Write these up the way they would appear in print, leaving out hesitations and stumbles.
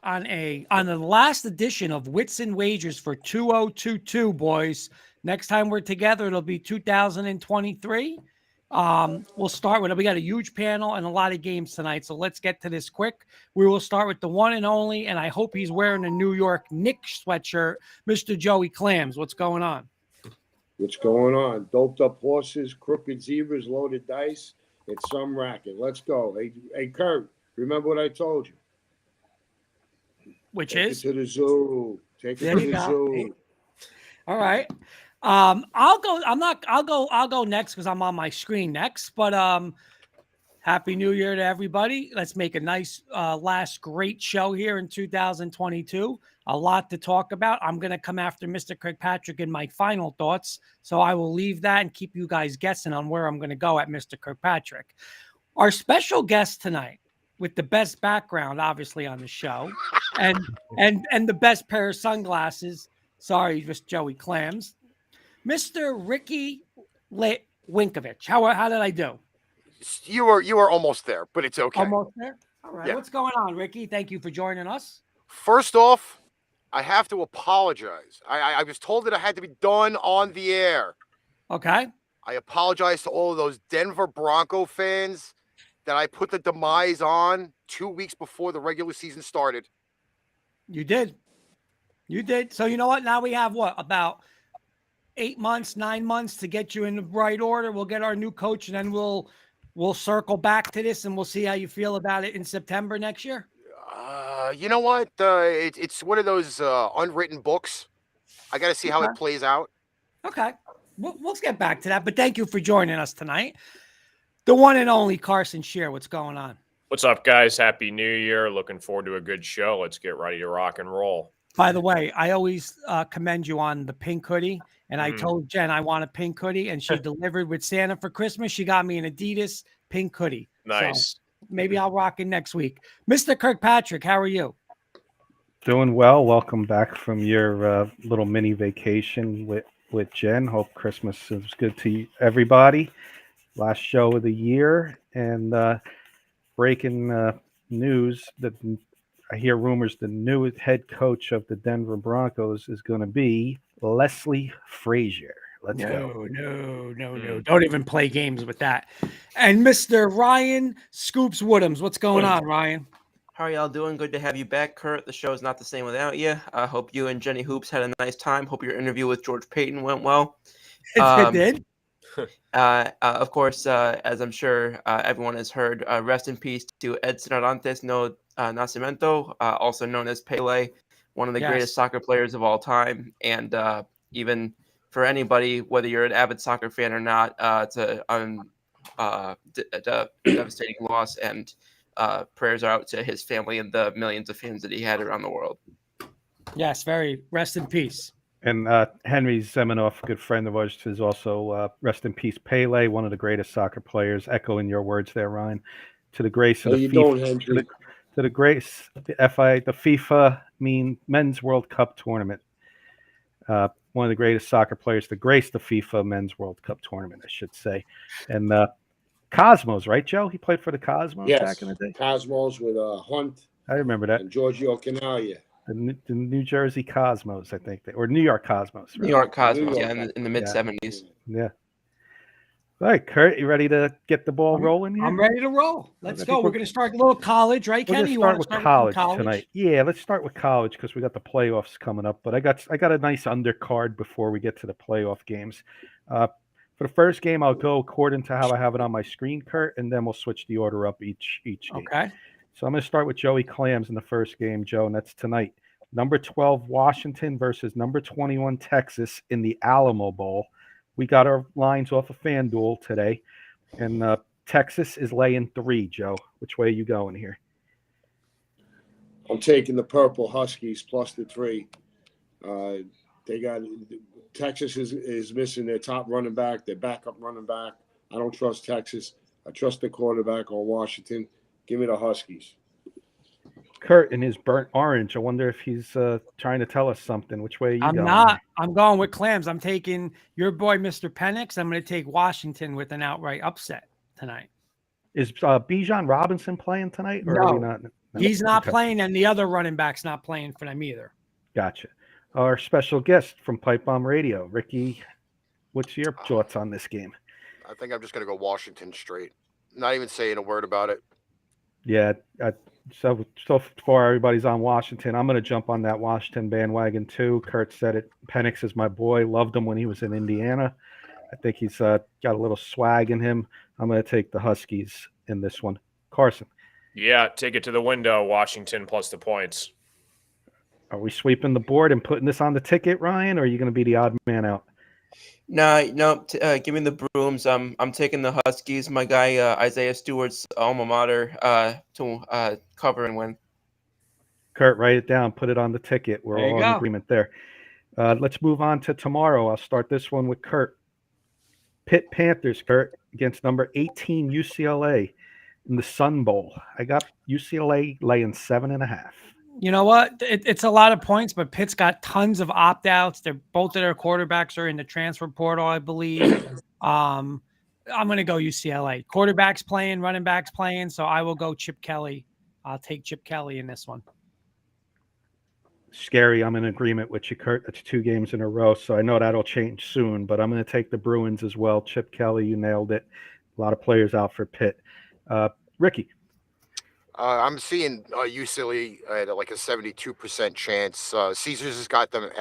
on the last edition of Wits and Wagers for 2022, boys. Next time we're together, it'll be 2023. We'll start with, we got a huge panel and a lot of games tonight, so let's get to this quick. We will start with the one and only, and I hope he's wearing a New York Knicks sweatshirt, Mr. Joey Clams. What's going on? What's going on? Doped up horses, crooked zebras, loaded dice. It's some racket. Let's go. Hey, Kurt, remember what I told you? Which Take is? it to the zoo. Take it to the zoo. All right. I'll go next because I'm on my screen next. But Happy New Year to everybody. Let's make a nice last great show here in 2022. A lot to talk about. I'm going to come after Mr. Kirkpatrick in my final thoughts. So I will leave that and keep you guys guessing on where I'm going to go at Mr. Kirkpatrick. Our special guest tonight, with the best background, obviously, on the show, and the best pair of sunglasses. Sorry, just Joey Clams. Mr. Ricky Winkovich. How did I do? You were almost there, but it's okay. Almost there? All right. Yeah. What's going on, Ricky? Thank you for joining us. First off, I have to apologize. I was told that I had to be done on the air. Okay. I apologize to all of those Denver Bronco fans that I put the demise on 2 weeks before the regular season started. You did. So you know what? Now we have about 8 months, 9 months to get you in the right order. We'll get our new coach, and then we'll circle back to this, and we'll see how you feel about it in September next year. You know what? It's one of those unwritten books. I got to see how it plays out. Okay. We'll get back to that, but thank you for joining us tonight. The one and only Carson Shear. What's going on? What's up, guys? Happy New Year. Looking forward to a good show. Let's get ready to rock and roll. By the way, I always commend you on the pink hoodie, and I told Jen I want a pink hoodie, and she delivered with Santa for Christmas. She got me an Adidas pink hoodie. Nice. So maybe I'll rock it next week. Mr. Kirkpatrick, how are you? Doing well. Welcome back from your little mini vacation with Jen. Hope Christmas is good to everybody. Last show of the year, and breaking news that I hear rumors the new head coach of the Denver Broncos is going to be Leslie Frazier. Let's go. No. Don't even play games with that. And Mr. Ryan Scoops Woodhams. What's going on, Ryan? How are y'all doing? Good to have you back, Kurt. The show is not the same without you. I hope you and Jenny Hoops had a nice time. Hope your interview with George Payton went well. It did. Of course, as I'm sure everyone has heard, rest in peace to Edson Arantes no Nascimento, also known as Pele, one of the greatest soccer players of all time. And even for anybody, whether you're an avid soccer fan or not, it's a devastating loss, and prayers are out to his family and the millions of fans that he had around the world. Yes, very rest in peace. And Henry Zeminoff, a good friend of ours, is also rest in peace, Pele, one of the greatest soccer players. Echoing your words there, Ryan. To the grace of the FIFA, to the grace, the FIFA Men's World Cup tournament. One of the greatest soccer players to grace the FIFA Men's World Cup tournament, I should say. And Cosmos, right, Joe? He played for the Cosmos back in the day. Cosmos with Hunt. I remember that. And Giorgio Canaglia. The New Jersey Cosmos, I think, or New York Cosmos. Right? New York Cosmos, in the mid-'70s. Yeah. All right, Kurt, you ready to get the ball rolling here? I'm ready to roll. Let's go. We're going to start a little college, right, Kenny? You want to start with college tonight? Yeah, let's start with college because we got the playoffs coming up. But I got a nice undercard before we get to the playoff games. For the first game, I'll go according to how I have it on my screen, Kurt, and then we'll switch the order up each game. Okay. So I'm going to start with Joey Clams in the first game, Joe, and that's tonight. Number 12, Washington versus number 21, Texas in the Alamo Bowl. We got our lines off of FanDuel today, and Texas is laying 3, Joe. Which way are you going here? I'm taking the Purple Huskies plus the 3. Texas is missing their top running back, their backup running back. I don't trust Texas. I trust the quarterback on Washington. Give me the Huskies. Kurt in his burnt orange. I wonder if he's trying to tell us something. Which way are you going? I'm not. I'm going with Clams. I'm taking your boy, Mr. Penix. I'm going to take Washington with an outright upset tonight. Is Bijan Robinson playing tonight, or are we No, not? No. he's not Okay. playing, and the other running back's not playing for them either. Gotcha. Our special guest from Pipe Bomb Radio, Ricky. What's your thoughts on this game? I think I'm just going to go Washington straight. Not even saying a word about it. Yeah, so far everybody's on Washington. I'm going to jump on that Washington bandwagon too. Kurt said it. Penix is my boy. Loved him when he was in Indiana. I think he's got a little swag in him. I'm going to take the Huskies in this one. Carson. Yeah, take it to the window, Washington plus the points. Are we sweeping the board and putting this on the ticket, Ryan, or are you going to be the odd man out? No, give me the Brooms. I'm taking the Huskies. My guy Isaiah Stewart's alma mater to cover and win. Kurt, write it down. Put it on the ticket. We're all in agreement there. Let's move on to tomorrow. I'll start this one with Kurt. Pitt Panthers, Kurt, against number 18 UCLA in the Sun Bowl. I got UCLA laying 7.5. You know what? It's a lot of points, but Pitt's got tons of opt-outs. Both of their quarterbacks are in the transfer portal, I believe. I'm going to go UCLA. Quarterbacks playing, running backs playing, so I will go Chip Kelly. I'll take Chip Kelly in this one. Scary. I'm in agreement with you, Kurt. That's 2 games in a row, so I know that'll change soon, but I'm going to take the Bruins as well. Chip Kelly, you nailed it. A lot of players out for Pitt. Ricky. I'm seeing UCLA at like a 72% chance. Caesars has got them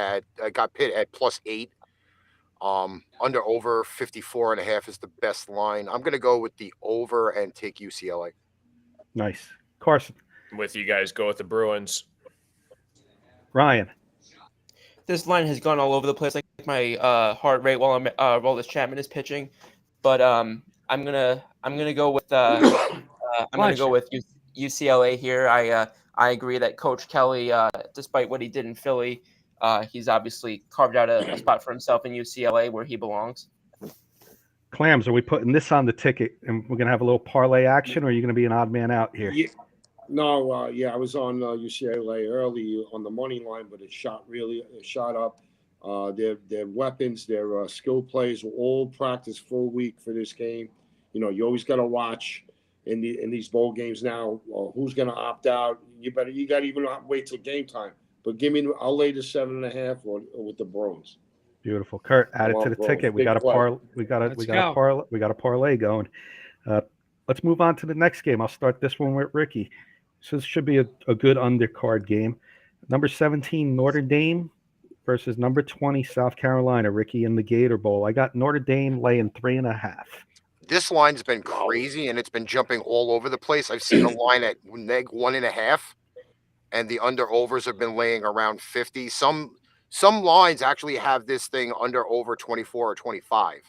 got Pitt at +8. Under over 54.5 is the best line. I'm going to go with the over and take UCLA. Nice. Carson. With you guys, go with the Bruins. Ryan. This line has gone all over the place, like my heart rate while Roldis Chapman is pitching, but I'm gonna go with UCLA here. I agree that Coach Kelly, despite what he did in Philly, he's obviously carved out a spot for himself in UCLA where he belongs. Clams, are we putting this on the ticket and we're going to have a little parlay action, or are you going to be an odd man out here? Yeah. No, I was on UCLA early on the money line, but it shot up. Their weapons, their skill plays were all practiced full week for this game. You know, you always got to watch in these bowl games now. Who's going to opt out? You got to even wait till game time. But I'll lay the 7.5 or with the Bruins. Beautiful, Kurt. Add it to the ticket. We got a parlay going. Let's move on to the next game. I'll start this one with Ricky. So this should be a good undercard game. Number 17 Notre Dame versus number 20 South Carolina. Ricky in the Gator Bowl. I got Notre Dame laying 3.5. This line's been crazy and it's been jumping all over the place. I've seen a line at -1.5, and the under overs have been laying around 50. Some lines actually have this thing under over 24 or 25.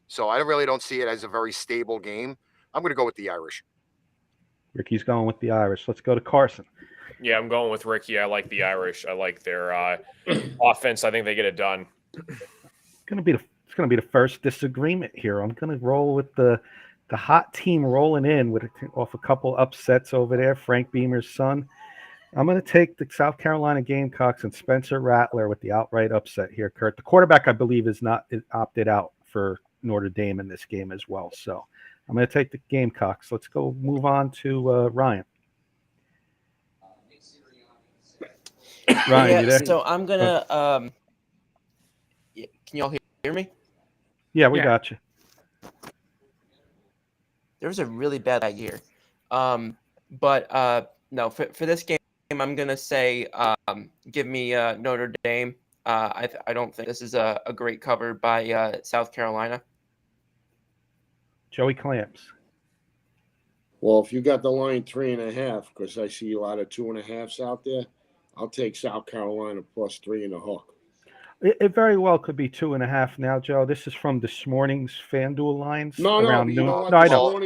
So I really don't see it as a very stable game. I'm going to go with the Irish. Ricky's going with the Irish. Let's go to Carson. Yeah, I'm going with Ricky. I like the Irish. I like their offense. I think they get it done. It's going to be the first disagreement here. I'm going to roll with the hot team rolling in off a couple upsets over there. Frank Beamer's son. I'm going to take the South Carolina Gamecocks and Spencer Rattler with the outright upset here, Kurt. The quarterback, I believe, is opted out for Notre Dame in this game as well. So I'm going to take the Gamecocks. Let's go move on to Ryan. Ryan, you there? So I'm going to can you all hear me? Yeah, we got you. There was a really bad lag here. But no, for this game, I'm going to say give me Notre Dame. I don't think this is a great cover by South Carolina. Joey Clamps. Well, if you got the line 3.5, because I see a lot of 2.5s out there, I'll take South Carolina +3 and a hook. It very well could be 2.5 now, Joe. This is from this morning's FanDuel lines. Around noon. I know.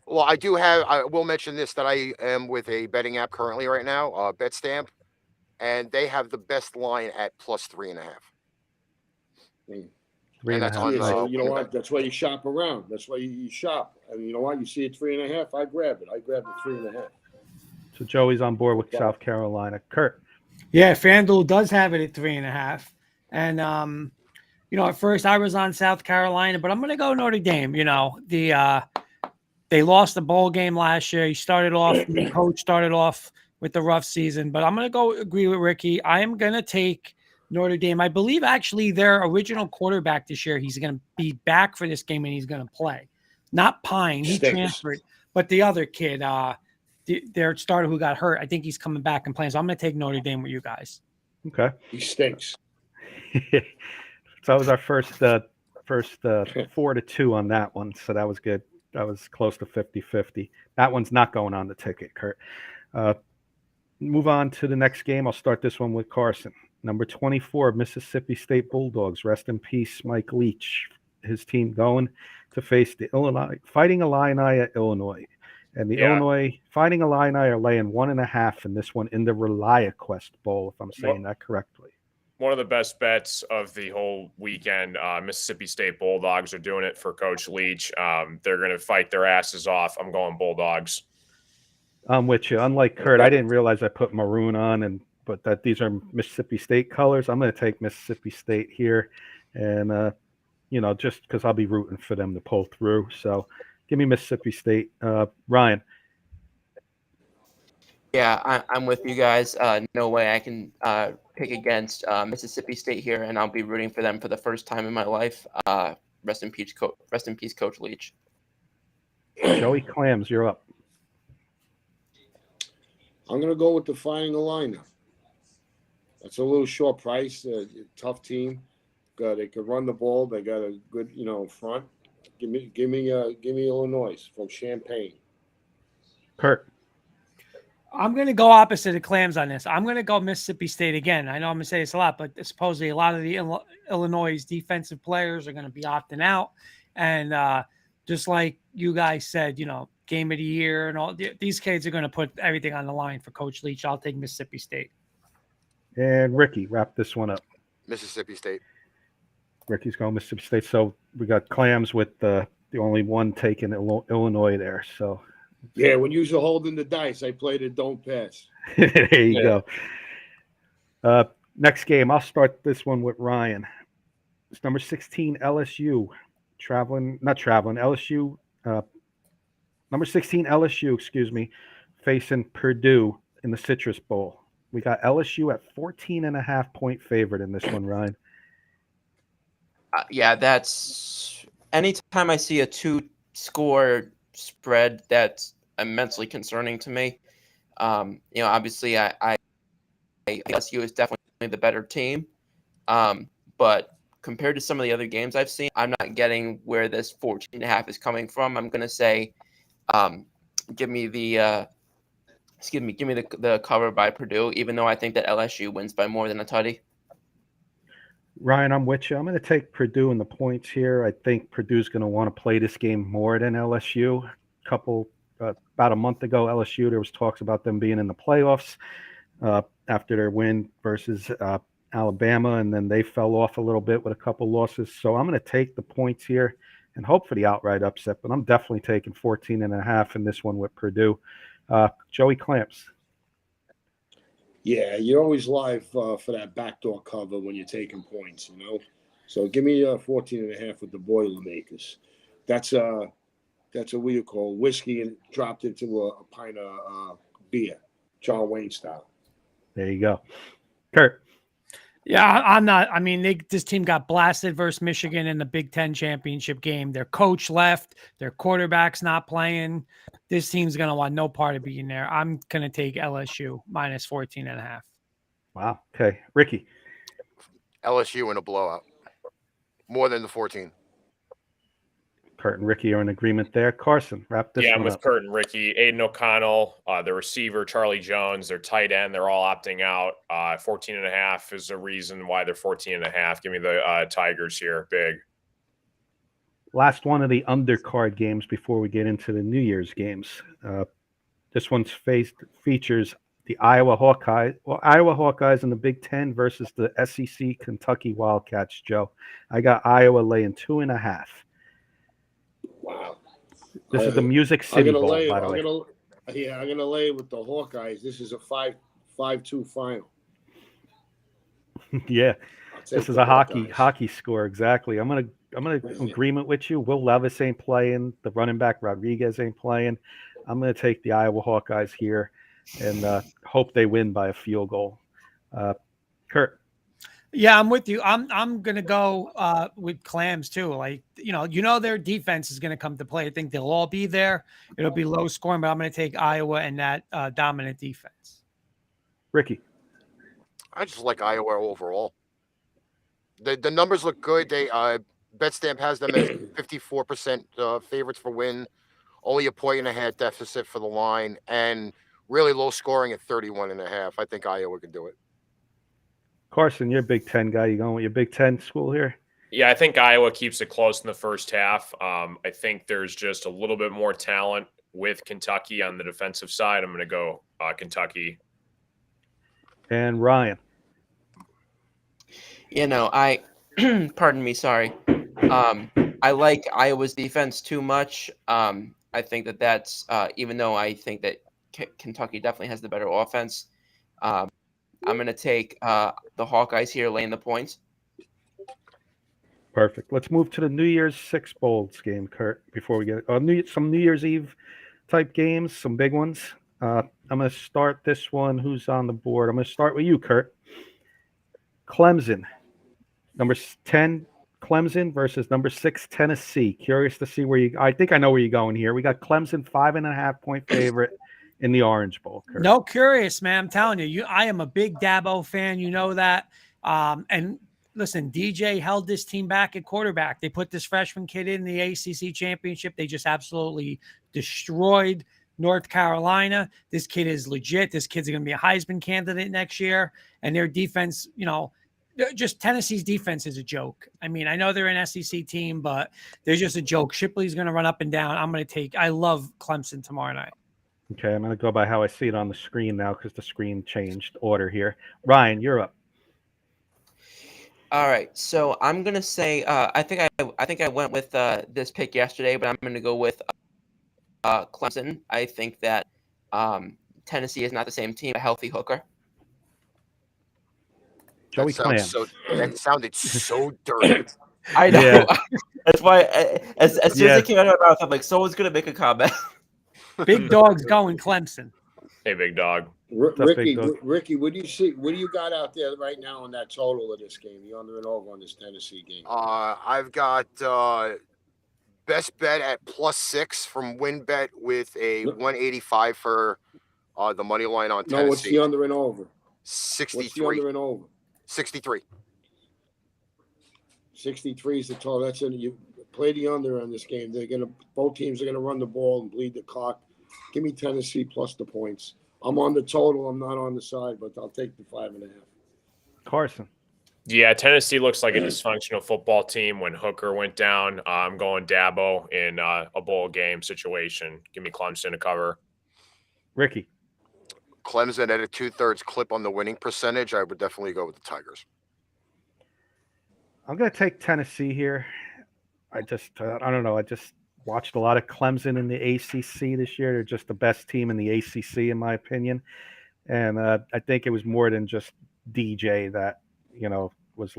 I will mention this, that I am with a betting app currently right now, BetStamp, and they have the best line at +3.5. And that's on, you know what? That's why you shop around. That's why you shop. And you know what? You see it 3.5. I grab it. I grab the 3.5. So Joey's on board with South Carolina. Kurt. Yeah, FanDuel does have it at 3.5. And at first I was on South Carolina, but I'm going to go Notre Dame. You know, They lost the bowl game last year. He started off, new coach started off with the rough season, but I'm going to go agree with Ricky. I am going to take Notre Dame. I believe actually their original quarterback this year, he's going to be back for this game and he's going to play. Not Pine, he transferred, but the other kid, their starter who got hurt, I think he's coming back and playing. So I'm going to take Notre Dame with you guys. Okay. He stinks. So that was our first 4-2 on that one. So that was good. That was close to 50-50. That one's not going on the ticket, Kurt. Move on to the next game. I'll start this one with Carson. Number 24, Mississippi State Bulldogs. Rest in peace, Mike Leach. His team going to face the Fighting Illini at Illinois. And the Illinois Fighting Illini are laying 1.5 in this one in the ReliaQuest Bowl, if I'm saying that correctly. One of the best bets of the whole weekend. Mississippi State Bulldogs are doing it for Coach Leach. They're going to fight their asses off. I'm going Bulldogs. I'm with you. Unlike Kurt, I didn't realize I put maroon on, but that these are Mississippi State colors. I'm going to take Mississippi State here, and just because I'll be rooting for them to pull through. So, give me Mississippi State. Ryan. Yeah, I'm with you guys. No way I can pick against Mississippi State here, and I'll be rooting for them for the first time in my life. Rest in peace, Coach Leach. Joey Clams, you're up. I'm going to go with the Fighting Illini. That's a little short price. Tough team. They could run the ball. They got a good, front. Give me Illinois from Champaign. Kurt. I'm going to go opposite of Clams on this. I'm going to go Mississippi State again. I know I'm going to say this a lot, but supposedly a lot of the Illinois defensive players are going to be opting out. And just like you guys said, game of the year and all, these kids are going to put everything on the line for Coach Leach. I'll take Mississippi State. And Ricky, wrap this one up. Mississippi State. Ricky's going Mississippi State. So we got Clams with the only one taking Illinois there. So yeah, when you're holding the dice, I played it don't pass. There you go. Next game, I'll start this one with Ryan. It's number 16 LSU LSU. Number 16 LSU, facing Purdue in the Citrus Bowl. We got LSU at 14.5 point favorite in this one, Ryan. Yeah, that's anytime I see a 2-score spread, that's immensely concerning to me. Obviously, LSU is definitely the better team, but compared to some of the other games I've seen, I'm not getting where this 14.5 is coming from. I'm going to say, give me the cover by Purdue, even though I think that LSU wins by more than a tutty. Ryan, I'm with you. I'm going to take Purdue in the points here. I think Purdue's going to want to play this game more than LSU. About a month ago, LSU, there was talks about them being in the playoffs after their win versus Alabama, and then they fell off a little bit with a couple losses. So I'm going to take the points here and hope for the outright upset, but I'm definitely taking 14.5 in this one with Purdue. Joey Clamps. Yeah, you're always live for that backdoor cover when you're taking points, So give me 14.5 with the Boilermakers. That's what we call whiskey and dropped into a pint of beer, John Wayne style. There you go. Kurt. Yeah, I'm not. I mean, this team got blasted versus Michigan in the Big Ten championship game. Their coach left. Their quarterback's not playing. This team's going to want no part of being there. I'm going to take LSU minus 14.5. Wow. Okay. Ricky. LSU in a blowout. More than the 14. Kurt and Ricky are in agreement there. Carson, wrap this one up. Yeah, I'm with Kurt and Ricky. Aiden O'Connell, the receiver, Charlie Jones, their tight end, they're all opting out. 14.5 is the reason why they're 14.5. Give me the Tigers here, big. Last one of the undercard games before we get into the New Year's games. This one's features the Iowa Hawkeyes in the Big Ten versus the SEC Kentucky Wildcats, Joe. I got Iowa laying 2.5. Wow. This is the Music City Bowl, by the way. I'm going to lay with the Hawkeyes. This is a 5-2 final. Yeah. This is a hockey score, exactly. I'm gonna agreement with you. Will Levis ain't playing. The running back Rodriguez ain't playing. I'm gonna take the Iowa Hawkeyes here, and hope they win by a field goal. Kurt. Yeah, I'm with you. I'm gonna go with Clams too. Like their defense is gonna come to play. I think they'll all be there. It'll be low scoring, but I'm gonna take Iowa and that dominant defense. Ricky. I just like Iowa overall. The numbers look good. They BetStamp has them as 54% favorites for win, only a 1.5 deficit for the line, and really low scoring at 31.5. I think Iowa can do it. Carson, you're a Big Ten guy. You going with your Big Ten school here? Yeah, I think Iowa keeps it close in the first half. I think there's just a little bit more talent with Kentucky on the defensive side. I'm going to go Kentucky. And Ryan. Pardon me, sorry. I like Iowa's defense too much. I think that's even though I think that Kentucky definitely has the better offense. I'm going to take the Hawkeyes here, laying the points. Perfect. Let's move to the New Year's Six Bowls game, Kurt, before we get some New Year's Eve type games, some big ones. I'm going to start this one. Who's on the board? I'm going to start with you, Kurt. Clemson, number 10, Clemson versus number 6, Tennessee. Curious to see I think I know where you're going here. We got Clemson 5.5-point favorite in the Orange Bowl, Kurt. No, curious, man. I'm telling you, I am a big Dabo fan. You know that. And listen, DJ held this team back at quarterback. They put this freshman kid in the ACC championship. They just absolutely destroyed North Carolina. This kid is legit. This kid's going to be a Heisman candidate next year. And their defense, just Tennessee's defense is a joke. I mean, I know they're an SEC team, but they're just a joke. Shipley's going to run up and down. I love Clemson tomorrow night. Okay, I'm going to go by how I see it on the screen now because the screen changed order here. Ryan, you're up. All right, so I'm gonna say I think I went with this pick yesterday, but I'm gonna go with Clemson. I think that Tennessee is not the same team. A healthy Hooker. Joey Clams. That sounded so dirty. I know. Yeah. That's why as soon as it came out of my mouth, I'm like, someone's gonna make a comment. Big dog's going Clemson. Hey, big dog. Ricky, what do you see? What do you got out there right now on that total of this game? The under and over on this Tennessee game. I've got best bet at +6 from WinBet with a 185 for the money line on Tennessee. No, what's the under and over? 63. What's the under and over? 63. 63 is the total. That's you play the under on this game. Both teams are gonna run the ball and bleed the clock. Give me Tennessee plus the points. I'm on the total. I'm not on the side, but I'll take the 5.5. Carson. Yeah, Tennessee looks like a dysfunctional football team when Hooker went down. I'm going Dabo in a bowl game situation. Give me Clemson to cover. Ricky. Clemson at a 2/3 clip on the winning percentage. I would definitely go with the Tigers. I'm going to take Tennessee here. I don't know. I just watched a lot of Clemson in the ACC this year. They're just the best team in the ACC, in my opinion. And I think it was more than just DJ that, was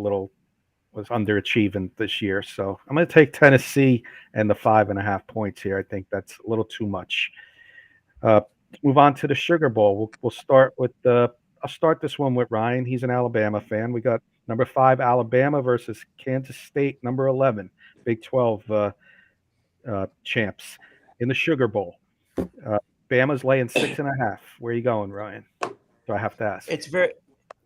underachieving this year. So I'm going to take Tennessee and the 5.5 points here. I think that's a little too much. Move on to the Sugar Bowl. We'll start with I'll start this one with Ryan. He's an Alabama fan. We got number 5 Alabama versus Kansas State, number 11, Big 12 champs in the Sugar Bowl. Bama's laying 6.5. Where are you going, Ryan? Do I have to ask?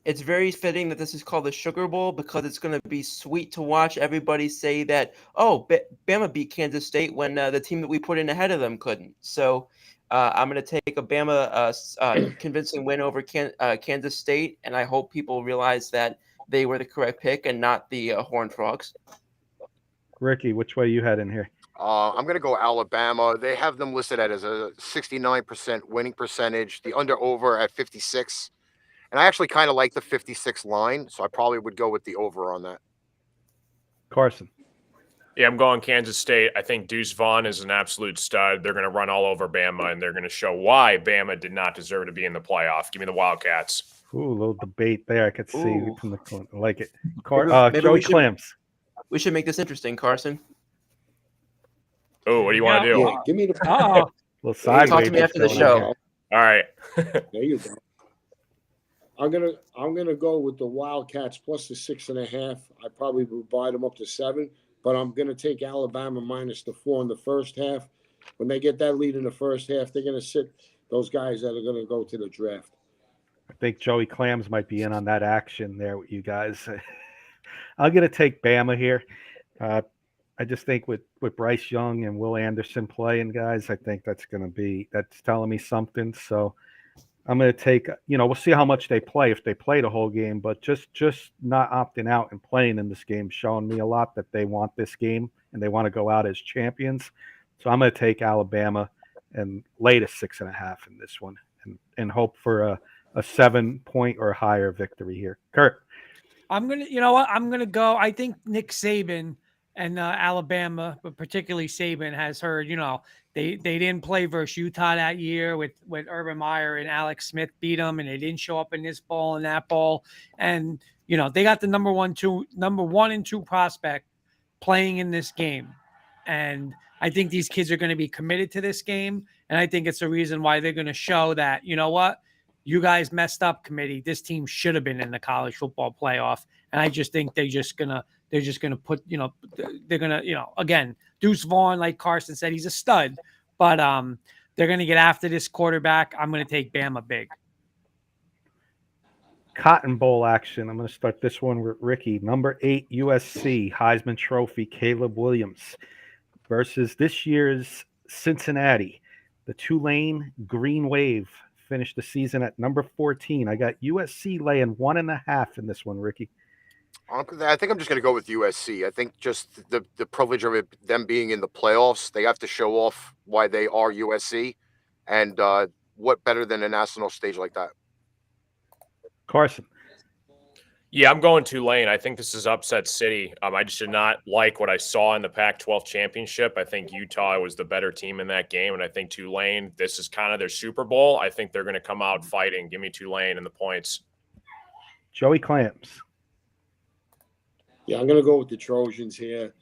It's very fitting that this is called the Sugar Bowl because it's going to be sweet to watch everybody say that, Bama beat Kansas State when the team that we put in ahead of them couldn't. So I'm going to take a Bama convincing win over Kansas State, and I hope people realize that they were the correct pick and not the Horned Frogs. Ricky, which way you head in here? I'm going to go Alabama. They have them listed as a 69% winning percentage, the under-over at 56. And I actually kind of like the 56 line, so I probably would go with the over on that. Carson. Yeah, I'm going Kansas State. I think Deuce Vaughn is an absolute stud. They're going to run all over Bama, and they're going to show why Bama did not deserve to be in the playoff. Give me the Wildcats. Ooh, a little debate there. I could see Ooh. from the corner. I like it. Maybe Joey Clams. We should make this interesting, Carson. Oh, what do you want to do? Yeah, give me the. Uh-oh. Little sideways. Talk to me after the show. All right. There you go. I'm gonna go with the Wildcats plus the 6.5. I probably would buy them up to 7, but I'm gonna take Alabama minus the 4 in the first half. When they get that lead in the first half, they're gonna sit those guys that are gonna go to the draft. I think Joey Clams might be in on that action there with you guys. I'm gonna take Bama here. I just think with Bryce Young and Will Anderson playing, guys, I think that's telling me something. So I'm going to take, we'll see how much they play, if they play the whole game, but just not opting out and playing in this game, showing me a lot that they want this game and they want to go out as champions. So I'm going to take Alabama and lay to 6.5 in this one and hope for a 7-point or higher victory here. Kurt. I'm going to go. I think Nick Saban and Alabama, but particularly Saban, has heard, they didn't play versus Utah that year with Urban Meyer and Alex Smith beat them, and they didn't show up in this bowl and that bowl. And, they got the number 1 and 2 prospect playing in this game. And I think these kids are going to be committed to this game. And I think it's the reason why they're going to show that, you know what, you guys messed up, committee. This team should have been in the college football playoff. And I just think they're just going to put, they're going to, again, Deuce Vaughn, like Carson said, he's a stud, but they're going to get after this quarterback. I'm going to take Bama big. Cotton Bowl action. I'm going to start this one with Ricky. Number 8 USC Heisman Trophy, Caleb Williams versus this year's Cincinnati. The Tulane Green Wave finished the season at number 14. I got USC laying 1.5 in this one, Ricky. I think I'm just going to go with USC. I think just the privilege of them being in the playoffs, they have to show off why they are USC, and what better than a national stage like that. Carson. Yeah, I'm going Tulane. I think this is upset city. I just did not like what I saw in the Pac-12 championship. I think Utah was the better team in that game, and I think Tulane, this is kind of their Super Bowl. I think they're going to come out fighting. Give me Tulane and the points. Joey Clams. Yeah, I'm gonna go with the Trojans here.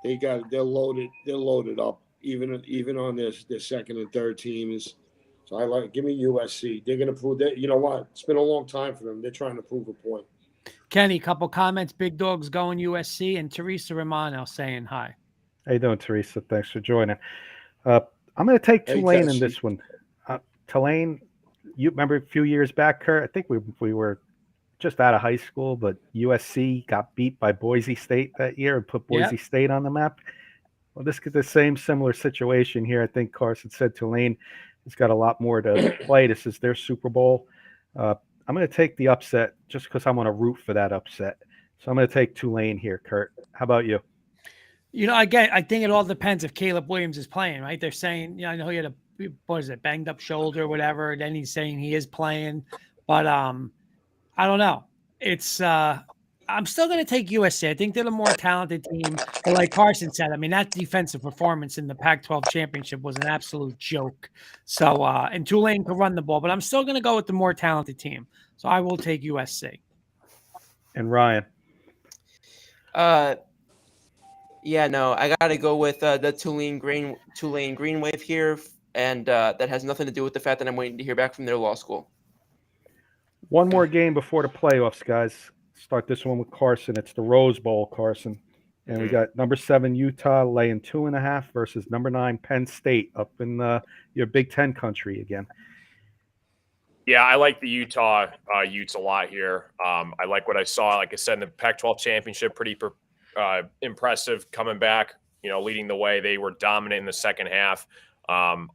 They're loaded up, even on their second and third teams. So give me USC. They're gonna prove that. You know what? It's been a long time for them. They're trying to prove a point. Kenny, couple comments. Big Dogs going USC, and Teresa Romano saying hi. How you doing, Teresa? Thanks for joining. I'm going to take Tulane in this one. Tulane, you remember a few years back, Kurt? I think we were just out of high school, but USC got beat by Boise State that year and put Boise State on the map. Well, this is the similar situation here. I think Carson said Tulane has got a lot more to play. This is their Super Bowl. I'm going to take the upset just because I want to root for that upset. So I'm going to take Tulane here, Kurt. How about you? Again, I think it all depends if Caleb Williams is playing, right? They're saying, I know he had banged up shoulder or whatever. And then he's saying he is playing, but I don't know. It's I'm still going to take USC. I think they're the more talented team. But like Carson said, I mean, that defensive performance in the Pac-12 championship was an absolute joke. So, and Tulane could run the ball, but I'm still going to go with the more talented team. So I will take USC. And Ryan. Yeah, no, I got to go with the Tulane Green Wave here. And that has nothing to do with the fact that I'm waiting to hear back from their law school. One more game before the playoffs, guys. Start this one with Carson. It's the Rose Bowl, Carson. And we got number 7 Utah laying 2.5 versus number 9 Penn State up in your Big Ten country again. Yeah, I like the Utah Utes a lot here. I like what I saw. Like I said, in the Pac-12 championship, pretty impressive coming back, leading the way. They were dominant in the second half. I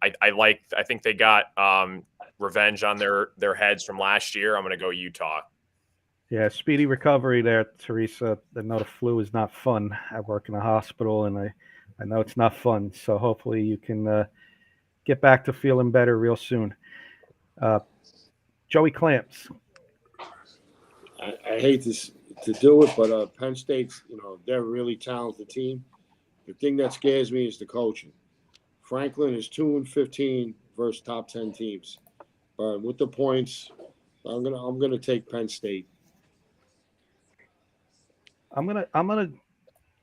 think they got revenge on their heads from last year. I'm going to go Utah. Yeah, speedy recovery there, Teresa. I know the flu is not fun. I work in a hospital, and I know it's not fun. So hopefully you can get back to feeling better real soon. Joey Clams. I hate to do it, but Penn State's, they're a really talented team. The thing that scares me is the coaching. Franklin is 2-15 versus top 10 teams. But with the points, I'm gonna take Penn State. I'm gonna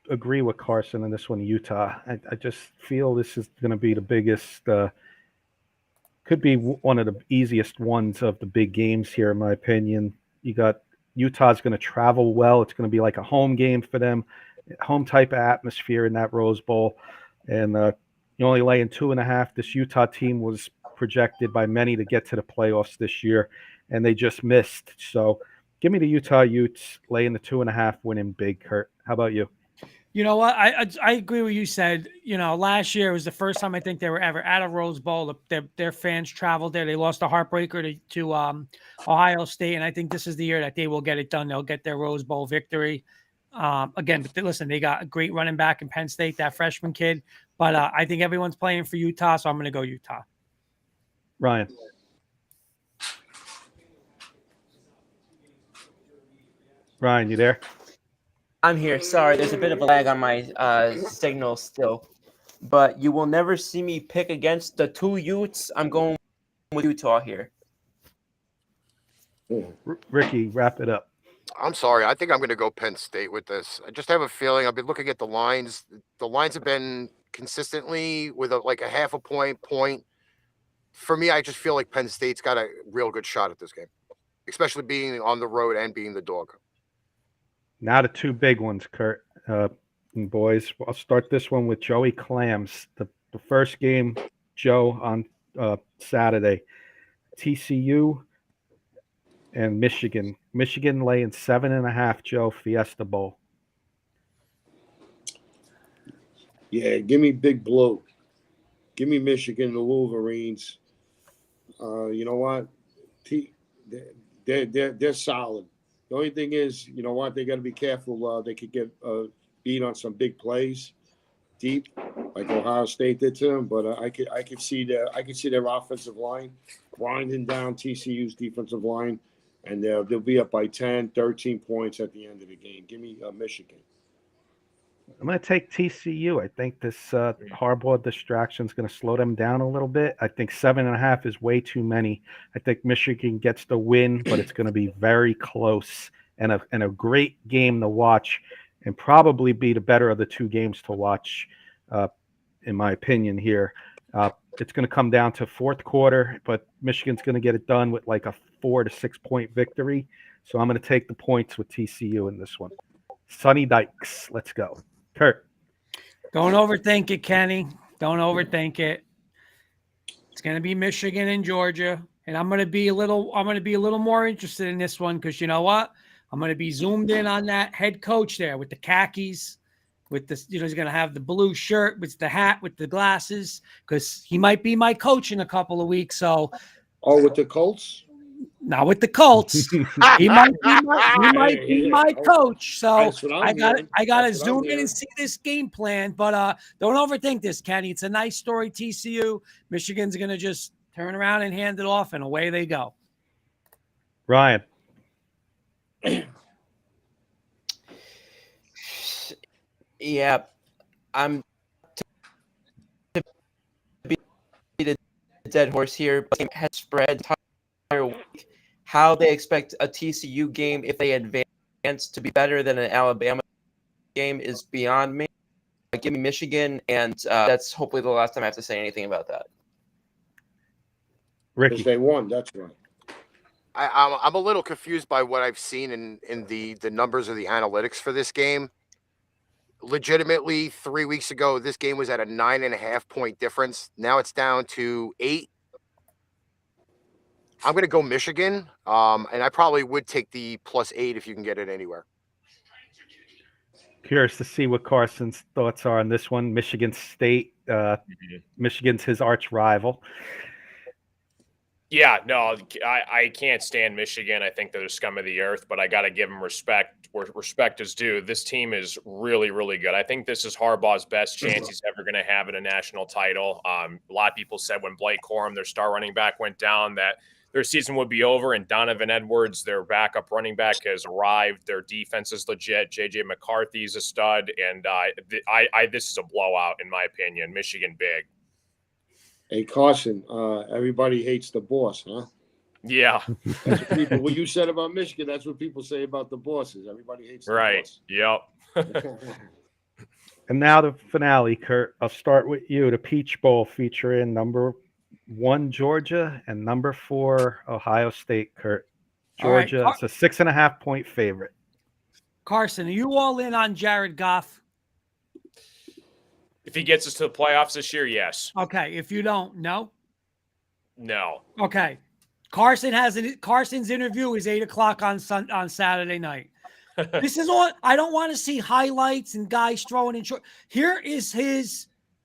agree with Carson on this one, Utah. I just feel this is going to be the biggest, could be one of the easiest ones of the big games here, in my opinion. You got Utah's going to travel well. It's going to be like a home game for them, home type of atmosphere in that Rose Bowl. And you only laying 2.5. This Utah team was projected by many to get to the playoffs this year, and they just missed. So give me the Utah Utes laying the 2.5, winning big, Kurt. How about you? You know what? I agree with you said. You know, last year was the first time I think they were ever at a Rose Bowl. Their fans traveled there. They lost a heartbreaker to Ohio State, and I think this is the year that they will get it done. They'll get their Rose Bowl victory. Again, but listen, they got a great running back in Penn State, that freshman kid. But I think everyone's playing for Utah, so I'm going to go Utah. Ryan. Ryan, you there? I'm here. Sorry, there's a bit of a lag on my signal still. But you will never see me pick against the two Utes. I'm going with Utah here. Ricky, wrap it up. I'm sorry. I think I'm going to go Penn State with this. I just have a feeling I've been looking at the lines. The lines have been consistently with like a half a point. For me, I just feel like Penn State's got a real good shot at this game, especially being on the road and being the dog. Now the two big ones, Kurt. And boys, I'll start this one with Joey Clams. The first game, Joe, on Saturday. TCU and Michigan. Michigan laying 7.5, Joe, Fiesta Bowl. Yeah, give me Big Blue. Give me Michigan, the Wolverines. You know what? They're solid. The only thing is, you know what? They got to be careful. They could get beat on some big plays, deep, like Ohio State did to them. But I could see their offensive line grinding down TCU's defensive line, and they'll be up by 10, 13 points at the end of the game. Give me Michigan. I'm going to take TCU. I think this Harbaugh distraction is going to slow them down a little bit. I think 7.5 is way too many. I think Michigan gets the win, but it's going to be very close and a great game to watch, and probably be the better of the two games to watch, in my opinion here. It's going to come down to fourth quarter, but Michigan's going to get it done with like a 4 to 6 point victory. So I'm going to take the points with TCU in this one. Sonny Dykes, let's go. Kurt. Don't overthink it, Kenny. Don't overthink it. It's going to be Michigan and Georgia, and I'm going to be a little more interested in this one because you know what? I'm going to be zoomed in on that head coach there with the khakis, with the he's going to have the blue shirt with the hat with the glasses because he might be my coach in a couple of weeks. So, with the Colts. Not with the Colts. he might be my coach. So I got to zoom in and see this game plan. But don't overthink this, Kenny. It's a nice story, TCU. Michigan's going to just turn around and hand it off, and away they go. Ryan. Yeah, I'm to be the dead horse here, but has spread entire week. How they expect a TCU game if they advance to be better than an Alabama game is beyond me. Give me Michigan, and that's hopefully the last time I have to say anything about that. Ricky, they won. That's right. I'm a little confused by what I've seen in the numbers or the analytics for this game. Legitimately, 3 weeks ago, this game was at a 9.5 point difference. Now it's down to 8. I'm going to go Michigan, and I probably would take the +8 if you can get it anywhere. Curious to see what Carson's thoughts are on this one. Michigan State, Michigan's his arch rival. Yeah, no, I can't stand Michigan. I think they're the scum of the earth, but I got to give them respect where respect is due. This team is really, really good. I think this is Harbaugh's best chance he's ever going to have in a national title. A lot of people said when Blake Corum, their star running back, went down that their season would be over, and Donovan Edwards, their backup running back, has arrived. Their defense is legit. J.J. McCarthy's a stud, and this is a blowout, in my opinion. Michigan big. Hey, Carson, everybody hates the boss, huh? Yeah. That's what people. What you said about Michigan, that's what people say about the bosses. Everybody hates the Right. boss. Yep. And now the finale, Kurt. I'll start with you. The Peach Bowl featuring number 1 Georgia and number 4 Ohio State. Kurt, All right, Georgia. It's a 6.5 point favorite. Carson, are you all in on Jared Goff? If he gets us to the playoffs this year, yes. Okay. If you don't, no. No. Okay. Carson's interview is 8:00 on Saturday night. This is all. I don't want to see highlights and guys throwing in short. Here's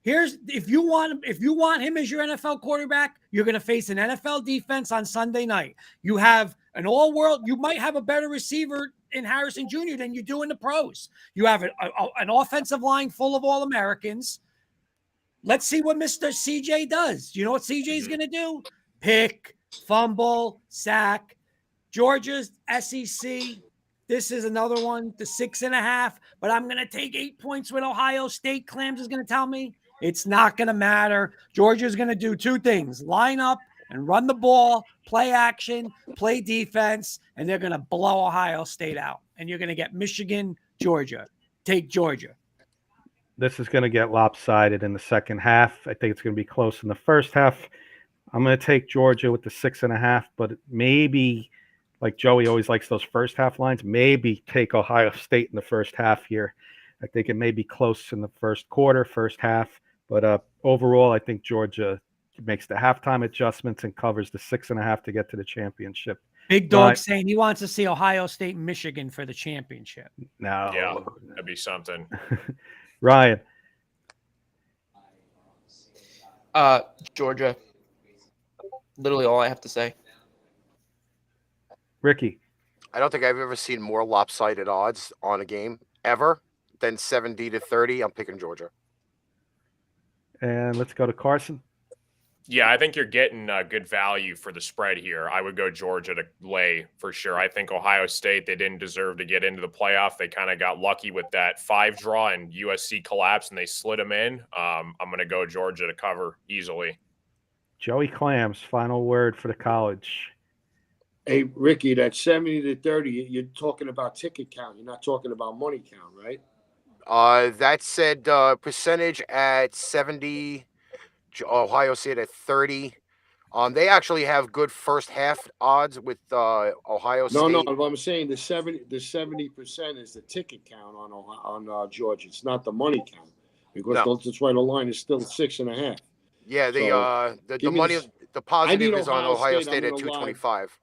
if you want him as your NFL quarterback, you're going to face an NFL defense on Sunday night. You have an all-world. You might have a better receiver in Harrison Jr. than you do in the pros. You have an offensive line full of All-Americans. Let's see what Mr. CJ does. You know what CJ is going to do? Pick, fumble, sack. Georgia's SEC. This is another one, the 6.5. But I'm going to take 8 points with Ohio State. Clams is going to tell me it's not going to matter. Georgia's going to do 2 things: line up and run the ball, play action, play defense, and they're going to blow Ohio State out. And you're going to get Michigan, Georgia. Take Georgia. This is going to get lopsided in the second half. I think it's going to be close in the first half. I'm going to take Georgia with the 6.5, but maybe, like Joey always likes those first half lines, maybe take Ohio State in the first half here. I think it may be close in the first quarter, first half, but overall, I think Georgia makes the halftime adjustments and covers the 6.5 to get to the championship. Big Dog saying he wants to see Ohio State and Michigan for the championship. No. Yeah, that'd be something. Ryan. Georgia. Literally all I have to say. Ricky. I don't think I've ever seen more lopsided odds on a game ever than 70-30. I'm picking Georgia. And let's go to Carson. Yeah, I think you're getting good value for the spread here. I would go Georgia to lay for sure. I think Ohio State, they didn't deserve to get into the playoff. They kind of got lucky with that 5 draw and USC collapsed and they slid them in. I'm going to go Georgia to cover easily. Joey Clams, final word for the college. Hey, Ricky, that 70-30, you're talking about ticket count. You're not talking about money count, right? That said percentage at 70, Ohio State at 30. They actually have good first half odds with Ohio State. No, I'm saying the 70% is the ticket count on Georgia. It's not the money count because that's why the line is still 6.5. Yeah, the money, the positive is on Ohio State at 225.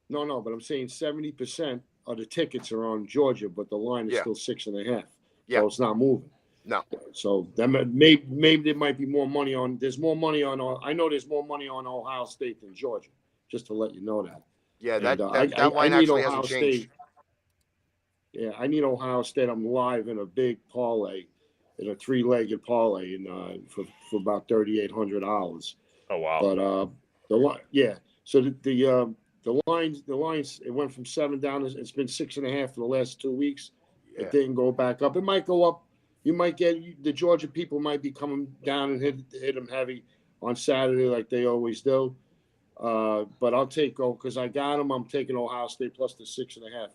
No, but I'm saying 70% of the tickets are on Georgia, but the line is still 6.5. Yeah, so it's not moving. No. So that maybe there might be more money on. There's more money on. I know there's more money on Ohio State than Georgia. Just to let you know that. Yeah, that line actually hasn't changed. Yeah, I need Ohio State. I'm live in a big parlay, in a 3-legged parlay, for about $3,800. Oh wow! But So the lines, it went from 7 down. It's been 6.5 for the last 2 weeks. It didn't go back up. It might go up. You might get the Georgia people might be coming down and hit them heavy on Saturday like they always do. But I'll take because I got them. I'm taking Ohio State plus the 6.5.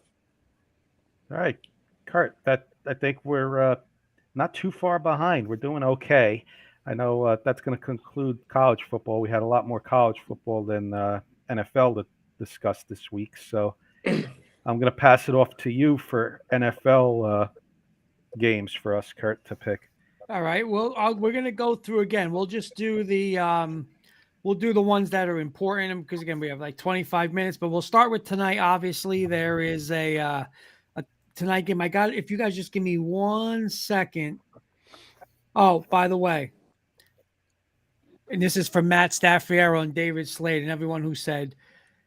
All right, Kurt. I think we're not too far behind. We're doing okay. I know that's going to conclude college football. We had a lot more college football than NFL to discuss this week. So I'm going to pass it off to you for NFL games for us, Kurt, to pick. All right. Well, we're going to go through again. We'll just do the ones that are important because again, we have like 25 minutes, but we'll start with tonight. Obviously there is a tonight game. I got it. If you guys just give me 1 second. Oh, by the way, and this is from Matt Staffiero and David Slade and everyone who said,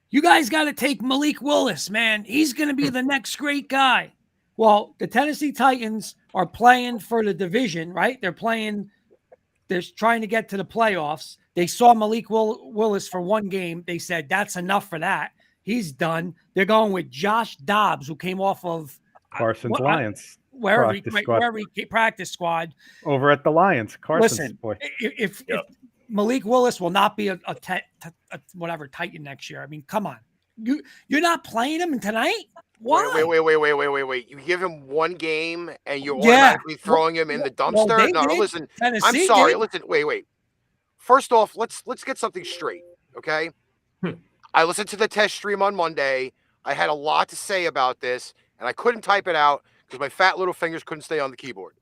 you guys got to take Malik Willis, man. He's going to be the next great guy. Well, the Tennessee Titans are playing for the division, right? They're trying to get to the playoffs. They saw Malik Willis for 1 game. They said, that's enough for that. He's done. They're going with Josh Dobbs, who came off of Carson's Lions. Wherever he practice squad. Over at the Lions. Carson's Listen, boy. If Malik Willis will not be a whatever Titan next year. I mean, come on. You're not playing him tonight? Why? Wait. You give him one game and you're automatically throwing him in the dumpster? Well, No, listen. Tennessee I'm sorry. did. Listen, wait. First off, let's get something straight, okay? I listened to the test stream on Monday. I had a lot to say about this, and I couldn't type it out because my fat little fingers couldn't stay on the keyboard.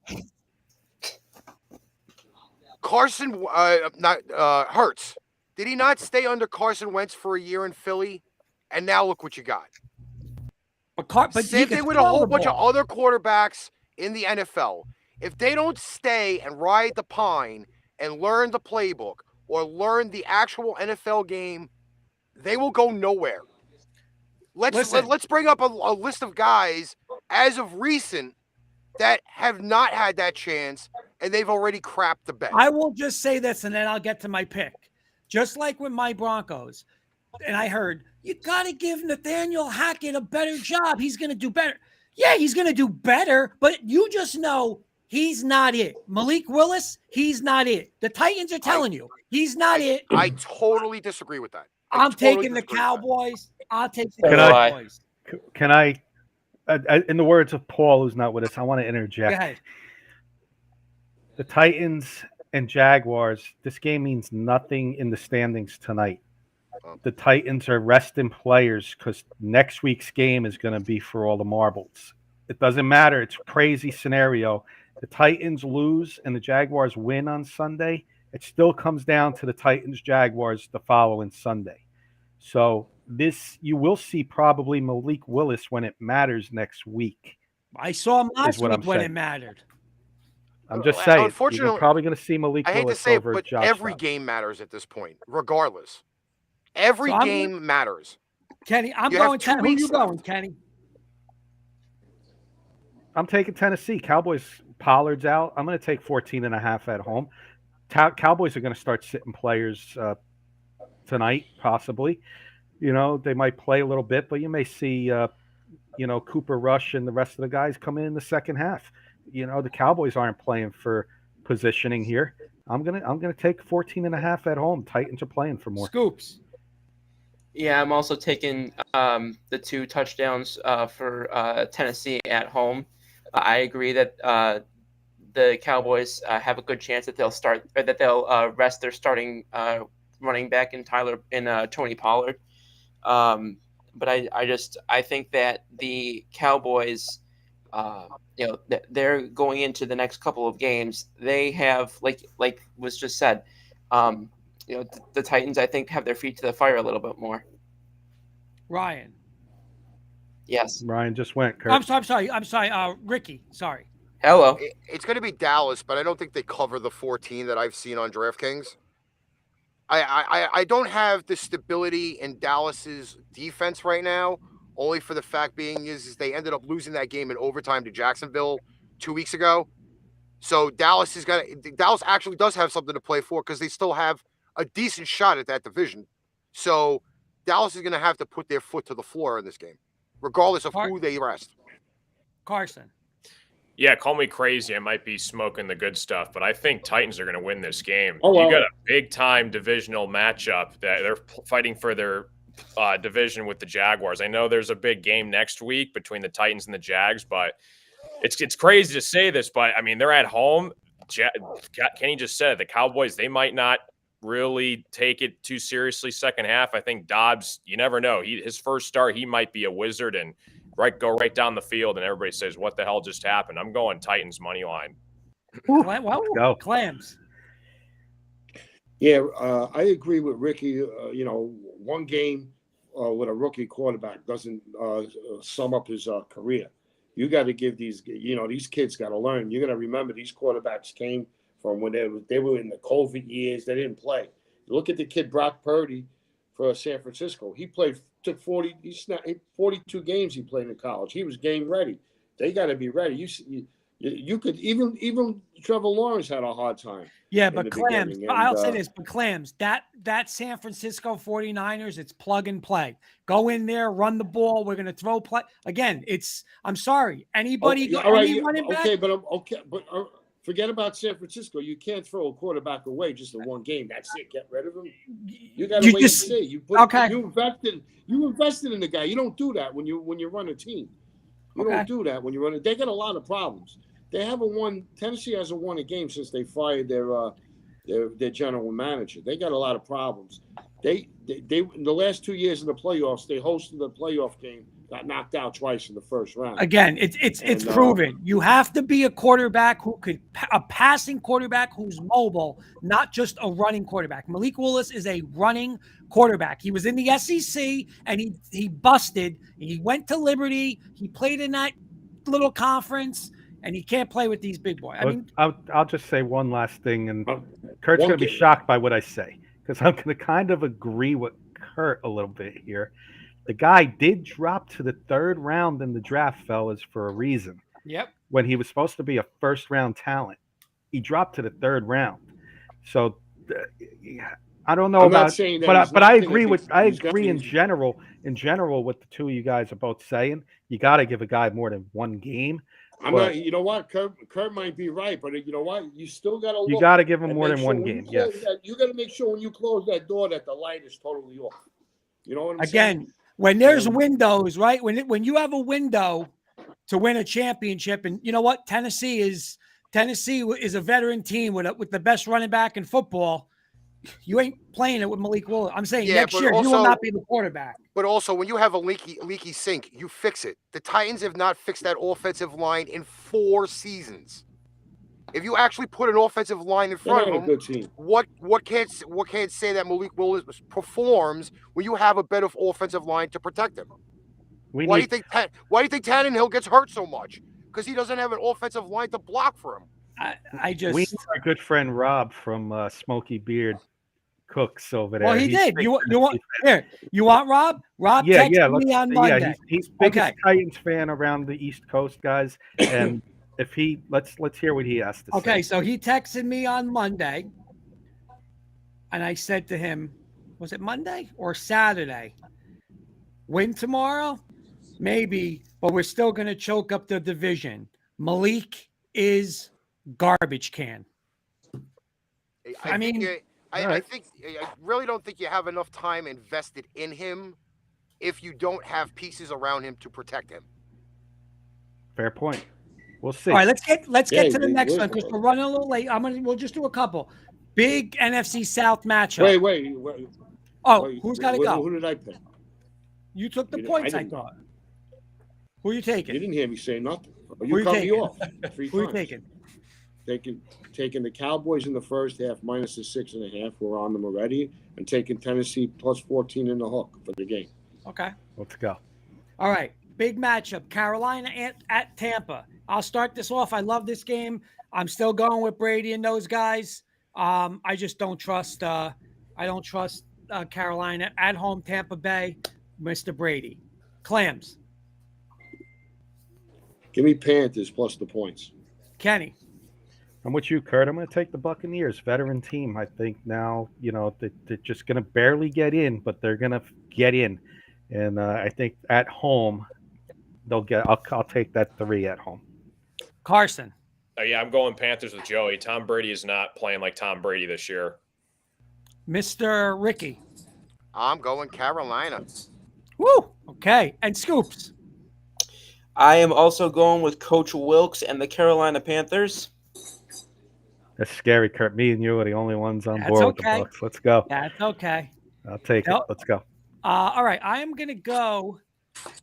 Carson, Hurts. Did he not stay under Carson Wentz for a year in Philly? And now look what you got. But same thing with a whole bunch of other quarterbacks in the NFL. If they don't stay and ride the pine and learn the playbook or learn the actual NFL game, they will go nowhere. Let's bring up a list of guys as of recent that have not had that chance, and they've already crapped the bed. I will just say this, and then I'll get to my pick. Just like with my Broncos, and I heard, you got to give Nathaniel Hackett a better job. He's going to do better. Yeah, he's going to do better, but you just know he's not it. Malik Willis, he's not it. The Titans are telling you, he's not it. I totally disagree with that. I'm taking the Cowboys. I'll take the Cowboys. Can I, in the words of Paul, who's not with us, I want to interject. Go ahead. The Titans and Jaguars, this game means nothing in the standings tonight. The Titans are resting players because next week's game is going to be for all the marbles. It doesn't matter. It's a crazy scenario. The Titans lose and the Jaguars win on Sunday. It still comes down to the Titans-Jaguars the following Sunday. So you will see probably Malik Willis when it matters next week. I saw him last week when it mattered. I'm just saying. Unfortunately, you're probably going to see Malik Willis. I hate to say it, over but Josh every Allen. game matters at this point, regardless. Every game matters. Kenny, I'm going Tennessee. Who you going, Kenny? I'm taking Tennessee. Cowboys, Pollard's out. I'm going to take 14.5 at home. Cowboys are going to start sitting players tonight, possibly. They might play a little bit, but you may see, Cooper Rush and the rest of the guys come in the second half. The Cowboys aren't playing for positioning here. I'm gonna take 14.5 at home. Titans are playing for more. Scoops. Yeah, I'm also taking the 2 touchdowns for Tennessee at home. I agree that the Cowboys have a good chance that they'll rest their starting running back in Tony Pollard. But I think that the Cowboys, they're going into the next couple of games. They have, like was just said, the Titans, I think, have their feet to the fire a little bit more. Ryan. Yes. Ryan just went. Kurt. I'm sorry. Ricky. Sorry. Hello. It's going to be Dallas, but I don't think they cover the 14 that I've seen on DraftKings. I don't have the stability in Dallas's defense right now, only for the fact being is they ended up losing that game in overtime to Jacksonville 2 weeks ago. So Dallas actually does have something to play for because they still have a decent shot at that division. So Dallas is going to have to put their foot to the floor in this game, regardless of who they rest. Carson. Yeah, call me crazy. I might be smoking the good stuff, but I think Titans are going to win this game. Oh, well. You got a big-time divisional matchup that they're fighting for their division with the Jaguars. I know there's a big game next week between the Titans and the Jags, but it's crazy to say this, but, I mean, they're at home. Kenny just said it. The Cowboys, they might not really take it too seriously second half. I think Dobbs, you never know. His first start, he might be a wizard and go right down the field, and everybody says, what the hell just happened? I'm going Titans money line. Well, Clams. Yeah, I agree with Ricky. One game with a rookie quarterback doesn't sum up his career. You got to give these kids got to learn. You got to remember these quarterbacks came from when they were in the COVID years. They didn't play. Look at the kid Brock Purdy for San Francisco. He took 42 games he played in college. He was game ready. They got to be ready. You could even Trevor Lawrence had a hard time. Yeah, but Clams, I'll say this, but Clams, that San Francisco 49ers, it's plug and play. Go in there, run the ball. We're going to throw play. Again, I'm sorry. Anybody running back? Okay, but Forget about San Francisco. You can't throw a quarterback away just in one game. That's it. Get rid of him. You got to wait and see. You invested in the guy. You don't do that when you run a team. You don't do that when you run it. They got a lot of problems. They haven't won. Tennessee hasn't won a game since they fired their general manager. They got a lot of problems. They in the last 2 years in the playoffs, they hosted the playoff game, got knocked out twice in the first round. Again, it's proven. You have to be a quarterback a passing quarterback who's mobile, not just a running quarterback. Malik Willis is a running quarterback. He was in the SEC and he busted. He went to Liberty. He played in that little conference, and he can't play with these big boys. I mean, I'll just say one last thing, and Kurt's going to be shocked by what I say, because I'm going to kind of agree with Kurt a little bit here. The guy did drop to the third round in the draft, fellas, for a reason. Yep. When he was supposed to be a first-round talent, he dropped to the third round. So I don't know about, but I agree in general what the two of you guys are both saying. You got to give a guy more than one game. You know what? Kurt might be right, but you know what? You still got to look. You got to give him more than one game. Yes. You got to make sure when you close that door that the light is totally off. You know what I'm saying? Again, when there's windows, right? When you have a window to win a championship, and you know what? Tennessee is a veteran team with the best running back in football. You ain't playing it with Malik Willis. I'm saying next year you will not be the quarterback. But also, when you have a leaky sink, you fix it. The Titans have not fixed that offensive line in 4 seasons. If you actually put an offensive line in front of them, good team. what can't say that Malik Willis performs when you have a better offensive line to protect him? Why do you think Tannehill gets hurt so much? Because he doesn't have an offensive line to block for him. We need our good friend Rob from Smoky Beard Cooks over there. Well, he did. You want Rob? Rob texted me on Monday. He's biggest Titans fan around the East Coast, guys. And if let's hear what he has to say. Okay, so he texted me on Monday, and I said to him, was it Monday or Saturday? Win tomorrow? Maybe, but we're still going to choke up the division. Malik is garbage can. I really don't think you have enough time invested in him if you don't have pieces around him to protect him. Fair point. We'll see. All right, let's get to the next one because we're running a little late. We'll just do a couple. Big NFC South matchup. Wait. Who's got to go? Who did I pick? You took the points, I thought. Who are you taking? You didn't hear me say nothing. You cut me off 3 times. Who are you taking? Taking the Cowboys in the first half minus the 6.5. We're on them already, and taking Tennessee plus 14 in the hook for the game. Okay. Let's go. All right. Big matchup. Carolina at Tampa. I'll start this off. I love this game. I'm still going with Brady and those guys. I just don't trust. I don't trust Carolina at home. Tampa Bay, Mr. Brady. Clams. Give me Panthers plus the points. Kenny. I'm with you, Kurt. I'm going to take the Buccaneers, veteran team. I think now, they're just going to barely get in, but they're going to get in. And I think at home, they'll get. I'll take that 3 at home. Carson. Yeah, I'm going Panthers with Joey. Tom Brady is not playing like Tom Brady this year. Mr. Ricky. I'm going Carolina. Woo! Okay. And Scoops. I am also going with Coach Wilkes and the Carolina Panthers. That's scary, Kurt. Me and you are the only ones on board with the Bucs. Let's go. That's okay. I'll take it. Let's go. All right. I am going to go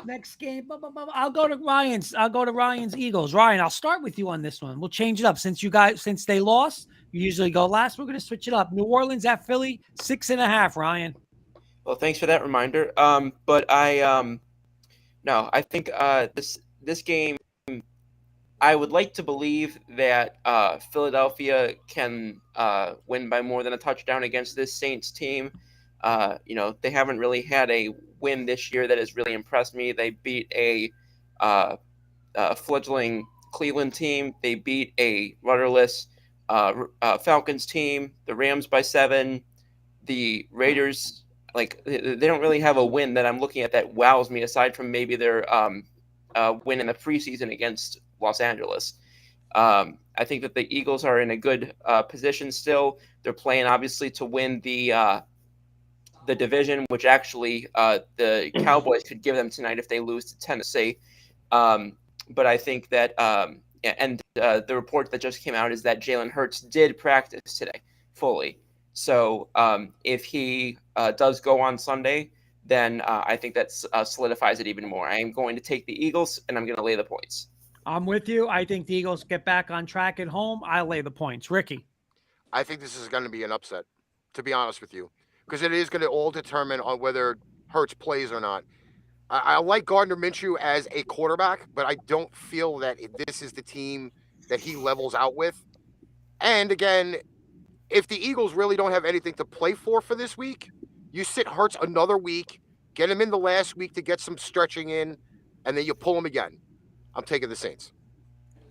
next game. I'll go to Ryan's Eagles. Ryan, I'll start with you on this one. We'll change it up since they lost. You usually go last. We're going to switch it up. New Orleans at Philly, 6.5. Ryan. Well, thanks for that reminder. But I think this game, I would like to believe that Philadelphia can win by more than a touchdown against this Saints team. They haven't really had a win this year that has really impressed me. They beat a fledgling Cleveland team. They beat a rudderless Falcons team. The Rams by 7. The Raiders, they don't really have a win that I'm looking at that wows me aside from maybe their win in the preseason against Los Angeles. I think that the Eagles are in a good position still. They're playing obviously to win the division, which actually the Cowboys could give them tonight if they lose to Tennessee. But I think that the report that just came out is that Jalen Hurts did practice today fully. So if he does go on Sunday, then I think that solidifies it even more. I am going to take the Eagles, and I'm going to lay the points. I'm with you. I think the Eagles get back on track at home. I lay the points. Ricky. I think this is going to be an upset, to be honest with you, because it is going to all determine on whether Hurts plays or not. I like Gardner Minshew as a quarterback, but I don't feel that this is the team that he levels out with. And again, if the Eagles really don't have anything to play for this week, you sit Hurts another week, get him in the last week to get some stretching in, and then you pull him again. I'm taking the Saints.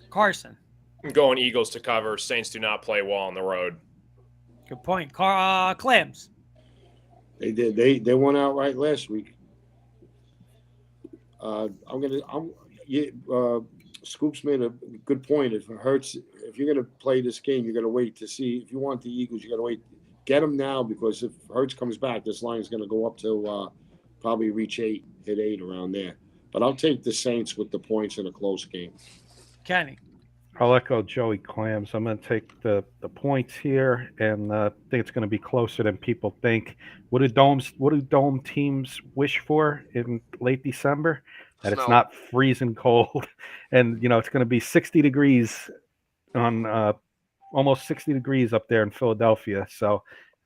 Carson. I'm going Eagles to cover. Saints do not play well on the road. Good point. Clams. They did. They won outright last week. Scoops made a good point. If you're gonna play this game, you're gonna wait to see. If you want the Eagles, you gotta wait. Get them now, because if Hurts comes back, this line is gonna go up to probably hit 8 around there. But I'll take the Saints with the points in a close game. Kenny. I'll echo Joey Clams. I'm going to take the points here, and I think it's going to be closer than people think. What do dome teams wish for in late December? That Snow. It's not freezing cold, and it's going to be 60 degrees on almost 60 degrees up there in Philadelphia. So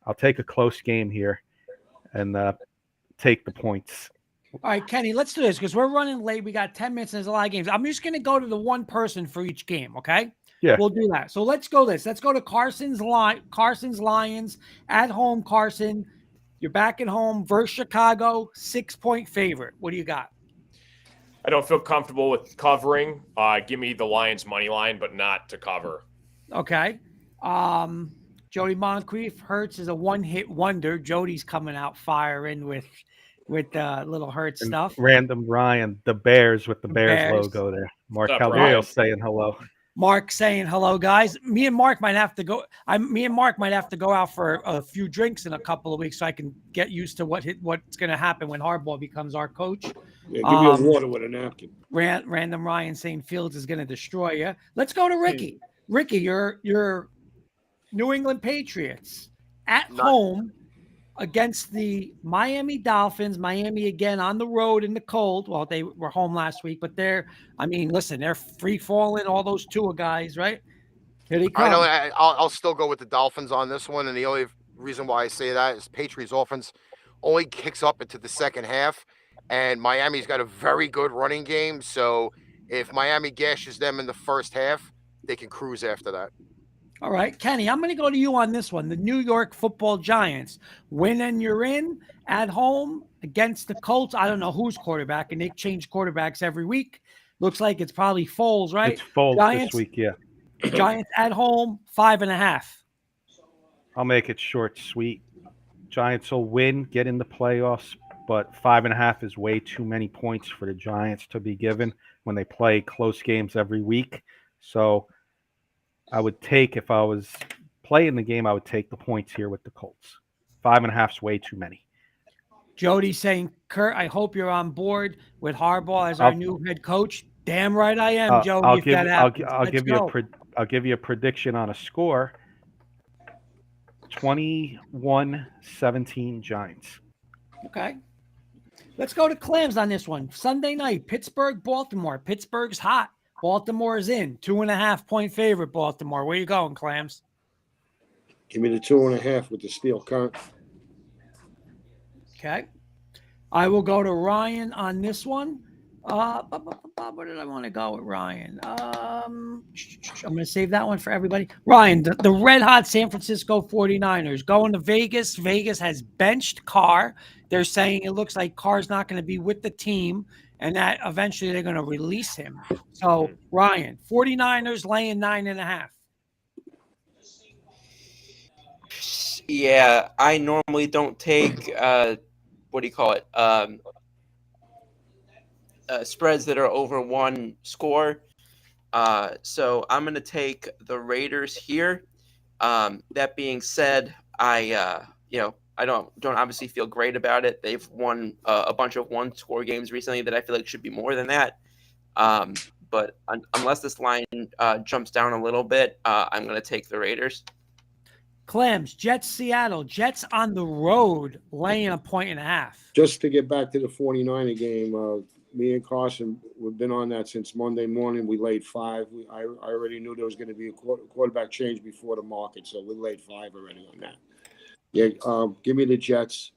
I'll take a close game here and take the points. All right, Kenny, let's do this because we're running late. We got 10 minutes and there's a lot of games. I'm just going to go to the one person for each game, okay? Yeah. We'll do that. So let's go this. Let's go to Carson's Lions at home, Carson. You're back at home versus Chicago, 6-point favorite. What do you got? I don't feel comfortable with covering. Give me the Lions money line, but not to cover. Okay. Jody Moncrief, Hurts is a one-hit wonder. Jody's coming out firing with little Hurts stuff. Random Ryan, the Bears with the Bears logo there. Mark Caldoyle saying hello. Mark saying hello, guys. Me and Mark might have to go out for a few drinks in a couple of weeks so I can get used to what's going to happen when Harbaugh becomes our coach. Yeah, give me a water with a napkin. Random Ryan saying Fields is going to destroy you. Let's go to Ricky. Ricky, your New England Patriots at home against the Miami Dolphins. Miami again on the road in the cold. Well, they were home last week, but they're free falling, all those Tua guys, right? Here they come. I know. I'll still go with the Dolphins on this one, and the only reason why I say that is Patriots offense only kicks up into the second half, and Miami's got a very good running game. So if Miami gashes them in the first half, they can cruise after that. All right, Kenny, I'm going to go to you on this one. The New York Football Giants win and you're in at home against the Colts. I don't know who's quarterback, and they change quarterbacks every week. Looks like it's probably Foles, right? It's Foles Giants, this week, yeah. Giants at home, 5.5. I'll make it short, sweet. Giants will win, get in the playoffs, but 5.5 is way too many points for the Giants to be given when they play close games every week. So I would take, if I was playing the game, I would take the points here with the Colts. 5.5 is way too many. Jody saying, Kurt, I hope you're on board with Harbaugh as our new head coach. Damn right I am, Jody. I'll give you a prediction on a score. 21-17 Giants. Okay. Let's go to Clams on this one. Sunday night, Pittsburgh, Baltimore. Pittsburgh's hot. Baltimore is in. 2.5-point favorite, Baltimore. Where you going, Clams? Give me the 2.5 with the steel current. Okay. I will go to Ryan on this one. Where did I want to go with Ryan? I'm going to save that one for everybody. Ryan, the red-hot San Francisco 49ers going to Vegas. Vegas has benched Carr. They're saying it looks like Carr's not going to be with the team, and that eventually they're going to release him. So, Ryan, 49ers laying 9.5. Yeah, I normally don't take spreads that are over one score. So I'm going to take the Raiders here. That being said, I don't obviously feel great about it. They've won a bunch of one-score games recently that I feel like should be more than that. But unless this line jumps down a little bit, I'm going to take the Raiders. Clams, Jets, Seattle. Jets on the road laying 1.5. Just to get back to the 49er game, me and Carson, we've been on that since Monday morning. We laid 5. I already knew there was going to be a quarterback change before the market, so we laid 5 already on that. Yeah, give me the Jets.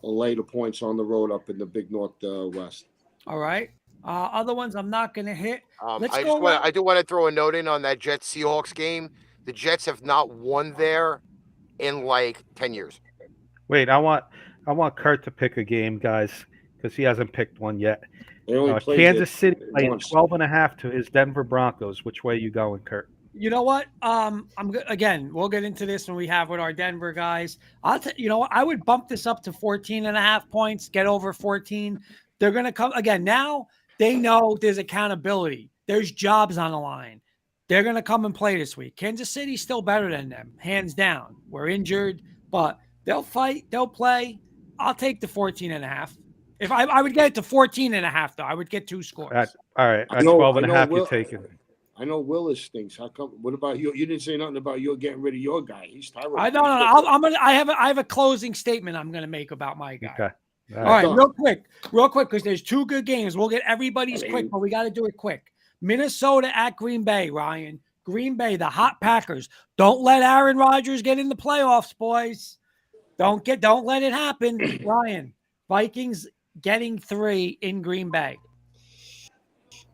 I'll lay the points on the road up in the Big Northwest. All right. Other ones I'm not going to hit. I do want to throw a note in on that Jets Seahawks game. The Jets have not won there in like 10 years. Wait, I want Kurt to pick a game, guys, because he hasn't picked one yet. Kansas City playing 12.5 to his Denver Broncos. Which way you going, Kurt? You know what? Again, we'll get into this when we have with our Denver guys. You know what? I would bump this up to 14.5 points, get over 14. They're going to come again. Now they know there's accountability. There's jobs on the line. They're going to come and play this week. Kansas City's still better than them, hands down. We're injured, but they'll fight. They'll play. I'll take the 14.5. If I would get it to 14.5, though, I would get 2 scores. All right. At 12.5, you're taking. I know Willis stinks. How come? What about you? You didn't say nothing about you getting rid of your guy. He's terrible. I don't know. I have a closing statement I'm going to make about my guy. Okay. All right, real quick, because there's 2 good games. We'll get everybody's quick, but we got to do it quick. Minnesota at Green Bay, Ryan. Green Bay, the hot Packers. Don't let Aaron Rodgers get in the playoffs, boys. Don't let it happen, Ryan. Vikings getting 3 in Green Bay.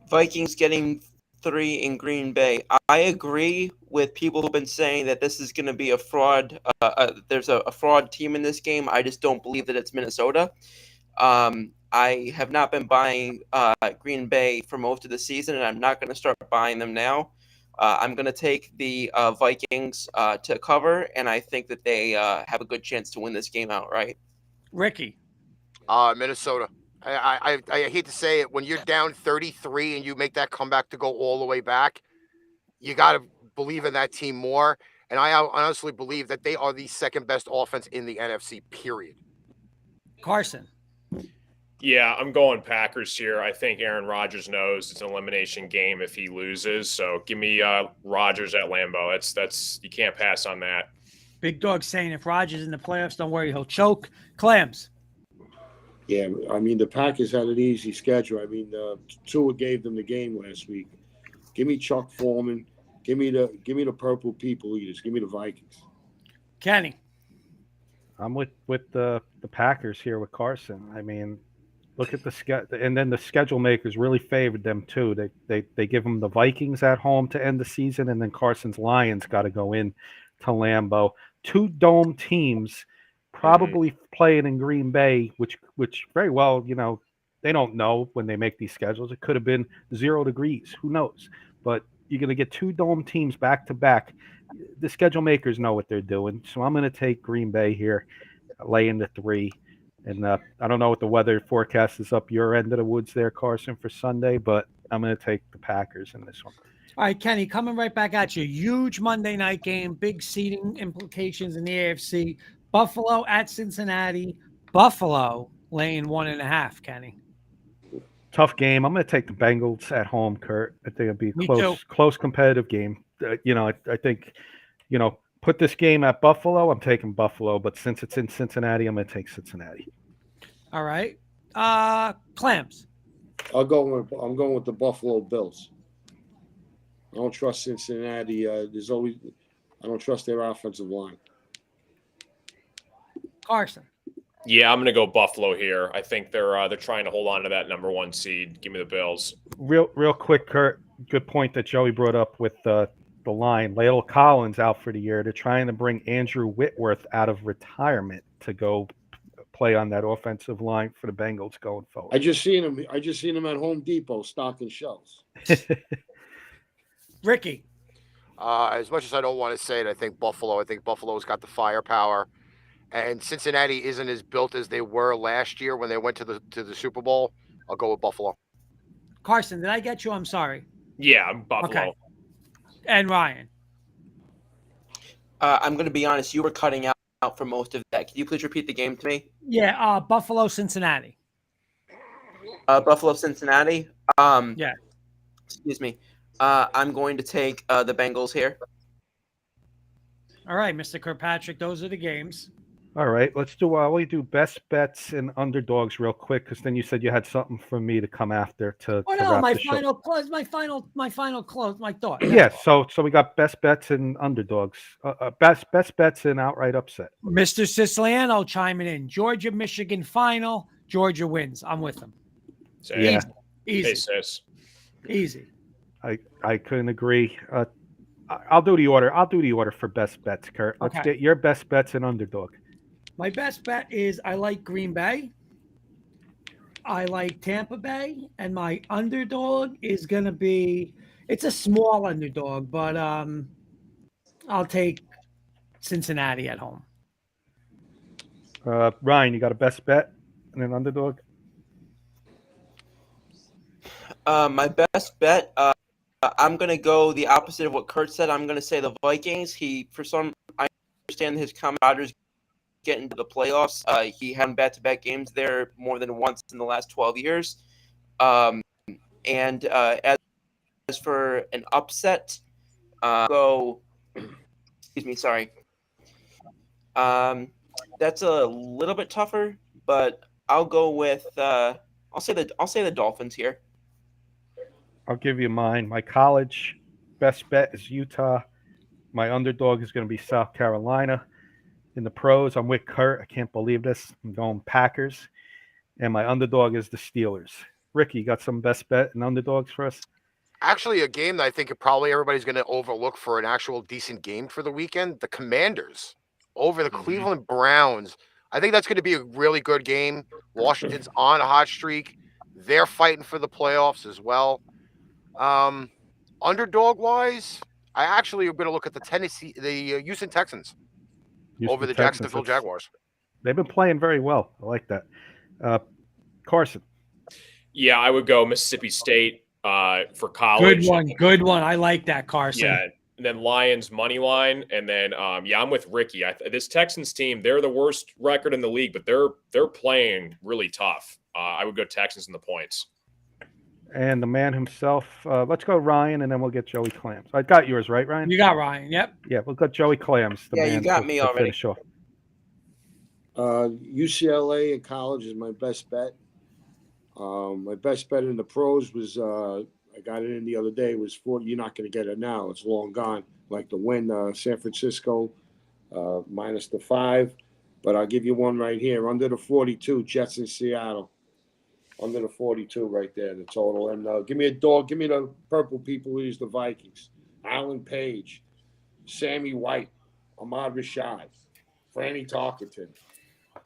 Vikings getting 3 in Green Bay. I agree with people who've been saying that this is going to be a fraud. There's a fraud team in this game. I just don't believe that it's Minnesota. I have not been buying Green Bay for most of the season, and I'm not going to start buying them now. I'm going to take the Vikings to cover, and I think that they have a good chance to win this game outright. Ricky. Minnesota. I hate to say it, when you're down 33 and you make that comeback to go all the way back, you got to believe in that team more. And I honestly believe that they are the second best offense in the NFC, period. Carson. Yeah, I'm going Packers here. I think Aaron Rodgers knows it's an elimination game if he loses. So give me Rodgers at Lambeau. That's you can't pass on that. Big Dog saying if Rodgers in the playoffs, don't worry, he'll choke. Clams. Yeah, I mean, the Packers had an easy schedule. I mean, Tua gave them the game last week. Give me Chuck Foreman. Give me the Purple People Eaters. Give me the Vikings. Kenny. I'm with the Packers here with Carson. I mean, look at the schedule, and then the schedule makers really favored them too. They give them the Vikings at home to end the season, and then Carson's Lions got to go in to Lambeau. 2 dome teams probably playing in Green Bay, which very well, you know, they don't know when they make these schedules. It could have been 0 degrees. Who knows? But you're going to get 2 dome teams back to back. The schedule makers know what they're doing. So I'm going to take Green Bay here, lay into 3. And I don't know what the weather forecast is up your end of the woods there, Carson, for Sunday, but I'm going to take the Packers in this one. All right, Kenny, coming right back at you. Huge Monday night game, big seeding implications in the AFC. Buffalo at Cincinnati. Buffalo laying 1.5, Kenny. Tough game. I'm going to take the Bengals at home, Kurt. I think it'll be a close competitive game. I think, put this game at Buffalo. I'm taking Buffalo, but since it's in Cincinnati, I'm going to take Cincinnati. All right. Clams. I'm going with the Buffalo Bills. I don't trust Cincinnati. I don't trust their offensive line. Carson. Yeah, I'm going to go Buffalo here. I think they're trying to hold on to that number 1 seed. Give me the Bills. Real quick, Kurt. Good point that Joey brought up with the line. Layla Collins out for the year. They're trying to bring Andrew Whitworth out of retirement to go play on that offensive line for the Bengals going forward. I just seen him at Home Depot stocking shelves. Ricky. As much as I don't want to say it, I think Buffalo's got the firepower. And Cincinnati isn't as built as they were last year when they went to the Super Bowl. I'll go with Buffalo. Carson, did I get you? I'm sorry. Yeah, I'm Buffalo. Okay. And Ryan. I'm going to be honest. You were cutting out for most of that. Can you please repeat the game to me? Yeah, Buffalo, Cincinnati. Buffalo, Cincinnati. Yeah. Excuse me. I'm going to take the Bengals here. All right, Mr. Kirkpatrick, those are the games. All right, let's do. We do best bets and underdogs real quick, because then you said you had something for me to come after to Oh to no, wrap my the show. final close, my final close, my thought. Yeah, so we got best bets and underdogs. Best bets and outright upset. Mr. Siciliano chiming in. Georgia, Michigan final. Georgia wins. I'm with him. Yeah. Easy. Hey, sis. Easy. I couldn't agree. I'll do the order. I'll do the order for best bets, Kurt. Let's get your best bets and underdog. My best bet is I like Green Bay. I like Tampa Bay, and my underdog is going to be. It's a small underdog, but I'll take Cincinnati at home. Ryan, you got a best bet and an underdog? My best bet. I'm going to go the opposite of what Kurt said. I'm going to say the Vikings. I understand his comment. Rodgers get into the playoffs. He had back-to-back games there more than once in the last 12 years. As for an upset, excuse me, sorry. That's a little bit tougher, but I'll go with I'll say the Dolphins here. I'll give you mine. My college best bet is Utah. My underdog is going to be South Carolina. In the pros, I'm with Kurt. I can't believe this. I'm going Packers. And my underdog is the Steelers. Ricky, you got some best bet and underdogs for us? Actually, a game that I think probably everybody's going to overlook for an actual decent game for the weekend, the Commanders over the Cleveland Browns. I think that's going to be a really good game. Washington's on a hot streak. They're fighting for the playoffs as well. Underdog-wise, I actually am going to look at the Houston Texans over the Jacksonville Jaguars. They've been playing very well. I like that. Carson. Yeah, I would go Mississippi State for college. Good one. I like that, Carson. Yeah, and then Lions money line, and then I'm with Ricky. This Texans team, they're the worst record in the league, but they're playing really tough. I would go Texans in the points. And the man himself, let's go Ryan, and then we'll get Joey Clams. I got yours, right, Ryan? You got Ryan, yep. Yeah, we'll get Joey Clams. You got me already. Finish off. UCLA in college is my best bet. My best bet in the pros was I got it in the other day, was 40. You're not going to get it now. It's long gone. Like the win, San Francisco minus the 5. But I'll give you one right here. Under the 42, Jets in Seattle. Under the 42 right there, the total. And give me a dog. Give me the purple people who use the Vikings. Alan Page, Sammy White, Ahmad Rashad, Franny Tarkenton.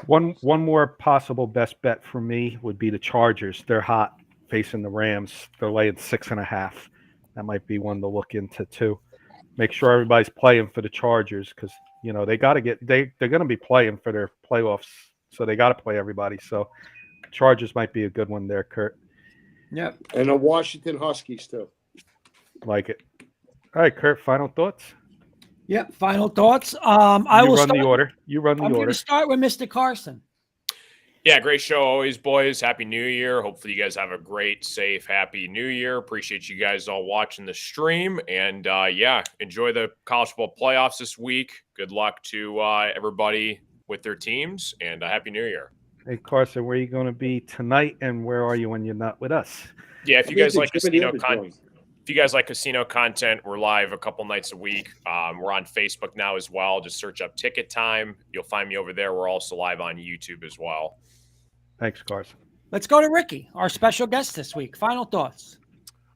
One more possible best bet for me would be the Chargers. They're hot facing the Rams. They're laying 6.5. That might be one to look into too. Make sure everybody's playing for the Chargers, because they got to they're going to be playing for their playoffs, so they got to play everybody. So Chargers might be a good one there, Kurt. Yep. And the Washington Huskies too. Like it. All right, Kurt. Final thoughts. Yep. Final thoughts. I will run the order. You run the order. I'm going to start with Mr. Carson. Yeah, great show always, boys. Happy New Year. Hopefully you guys have a great, safe, happy New Year. Appreciate you guys all watching the stream. And, enjoy the college football playoffs this week. Good luck to everybody with their teams, and Happy New Year. Hey, Carson, where are you going to be tonight, and where are you when you're not with us? Yeah, if you guys like casino content, we're live a couple nights a week. We're on Facebook now as well. Just search up Ticket Time. You'll find me over there. We're also live on YouTube as well. Thanks, Carson. Let's go to Ricky, our special guest this week. Final thoughts.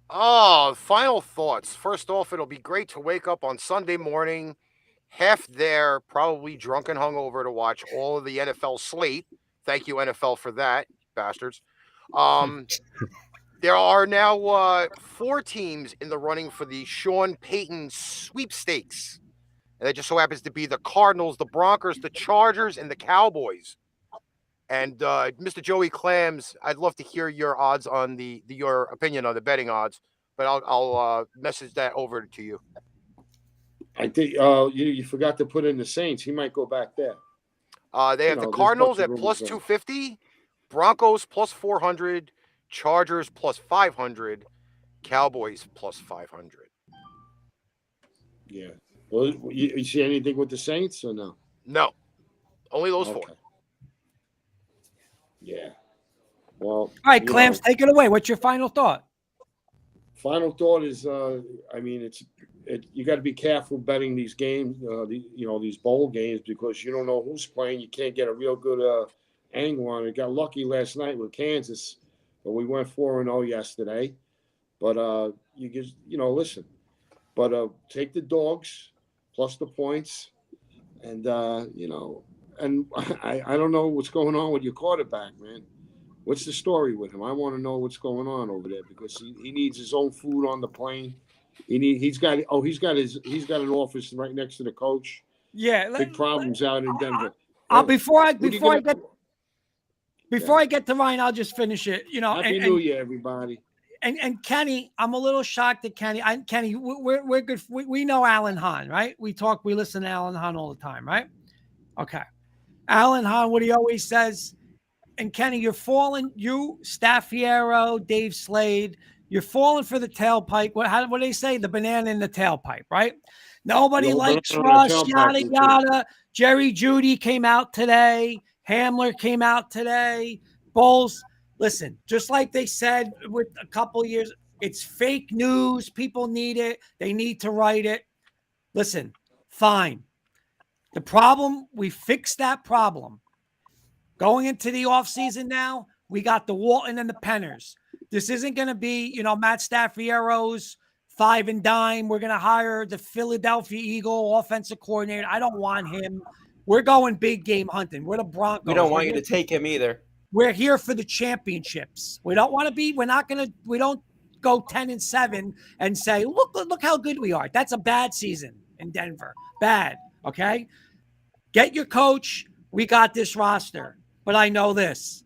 Final thoughts. First off, it'll be great to wake up on Sunday morning, half there, probably drunk and hungover, to watch all of the NFL slate. Thank you, NFL, for that, bastards. There are now 4 teams in the running for the Sean Payton sweepstakes. And it just so happens to be the Cardinals, the Broncos, the Chargers, and the Cowboys. And Mr. Joey Clams, I'd love to hear your odds on your opinion on the betting odds but I'll message that over to you. I think you forgot to put in the Saints. He might go back there. They have the Cardinals at plus 250, Broncos plus 400, Chargers plus 500, Cowboys plus 500. Yeah. Well, you see anything with the Saints or no? No, only those four. Yeah. Well, all right, Clams, take it away. What's your final thought? Final thought is, I mean, you got to be careful betting these games, these bowl games, because you don't know who's playing. You can't get a real good angle on it. Got lucky last night with Kansas, but we went 4-0 yesterday. But you just, listen. But take the dogs plus the points, and and I don't know what's going on with your quarterback, man. What's the story with him? I want to know what's going on over there, because he needs his own food on the plane. He's got an office right next to the coach. Yeah, big problems out in Denver. Before I get to Ryan, I'll just finish it. Happy New Year, everybody. And Kenny, I'm a little shocked at Kenny. Kenny, we're good. We know Alan Hahn, right? We listen to Alan Hahn all the time, right? Okay. Alan Hahn, what he always says. And Kenny, you're falling. You, Staffiero, Dave Slade, you're falling for the tailpipe. What do they say? The banana in the tailpipe, right? Nobody likes Russ, yada, yada. Jerry Jeudy came out today. Hamler came out today. Bowles, listen, just like they said with a couple years, it's fake news. People need it. They need to write it. Listen, fine. The problem, we fixed that problem. Going into the offseason now, we got the Walton and the Penners. This isn't going to be, Matt Staffiero's 5 and dime. We're going to hire the Philadelphia Eagle offensive coordinator. I don't want him. We're going big game hunting. We're the Broncos. We don't want you to take him either. We're here for the championships. We don't want to be, we don't go 10-7 and say, look how good we are. That's a bad season in Denver. Bad. Okay. Get your coach. We got this roster. But I know this.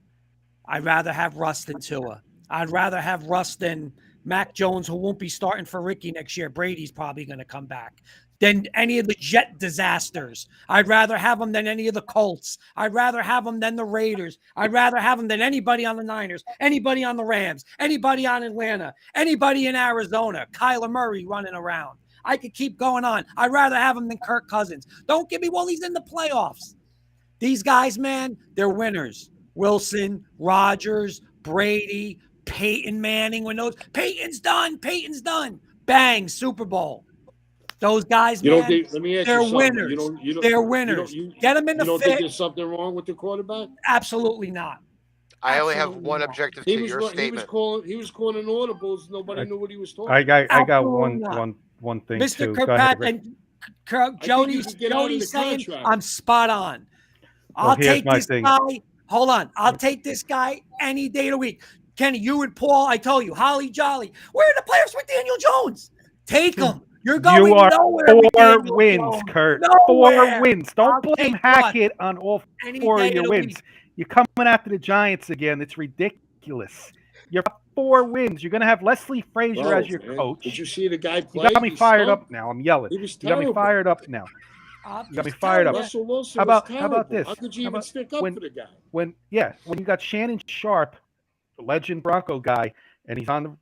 I'd rather have Russ than Tua. I'd rather have Russ than Mac Jones, who won't be starting for Ricky next year. Brady's probably going to come back. Than any of the Jet disasters. I'd rather have him than any of the Colts. I'd rather have him than the Raiders. I'd rather have him than anybody on the Niners, anybody on the Rams, anybody on Atlanta, anybody in Arizona, Kyler Murray running around. I could keep going on. I'd rather have him than Kirk Cousins. Don't give me, he's in the playoffs. These guys, man, they're winners. Wilson, Rodgers, Brady, Peyton Manning. Peyton's done. Bang, Super Bowl. Those guys, man, they're winners. They're winners. Get them in the fit. You don't think there's something wrong with the quarterback? Absolutely not. I only have one objective to your statement. He was calling audibles. Nobody knew what he was talking. I got one thing Mr. too. Kirkpatrick and Jody's saying I'm spot on. I'll take this guy. Hold on. I'll take this guy any day of the week. Kenny, you and Paul, I told you, Holly Jolly. Where are the players with Daniel Jones? Take them. You're going nowhere. 4 wins, Kurt. Nowhere. 4 wins. Don't blame Hackett on all 4 of your wins. You're coming after the Giants again. It's ridiculous. You're 4 wins. You're going to have Leslie Frazier as your coach. Did you see the guy play? You got me fired up now. I'm yelling. You got me fired up now. You got me fired up. Russell Wilson how about this? How could you even stick up for the guy? When you got Shannon Sharp, the legend Bronco guy, and he's on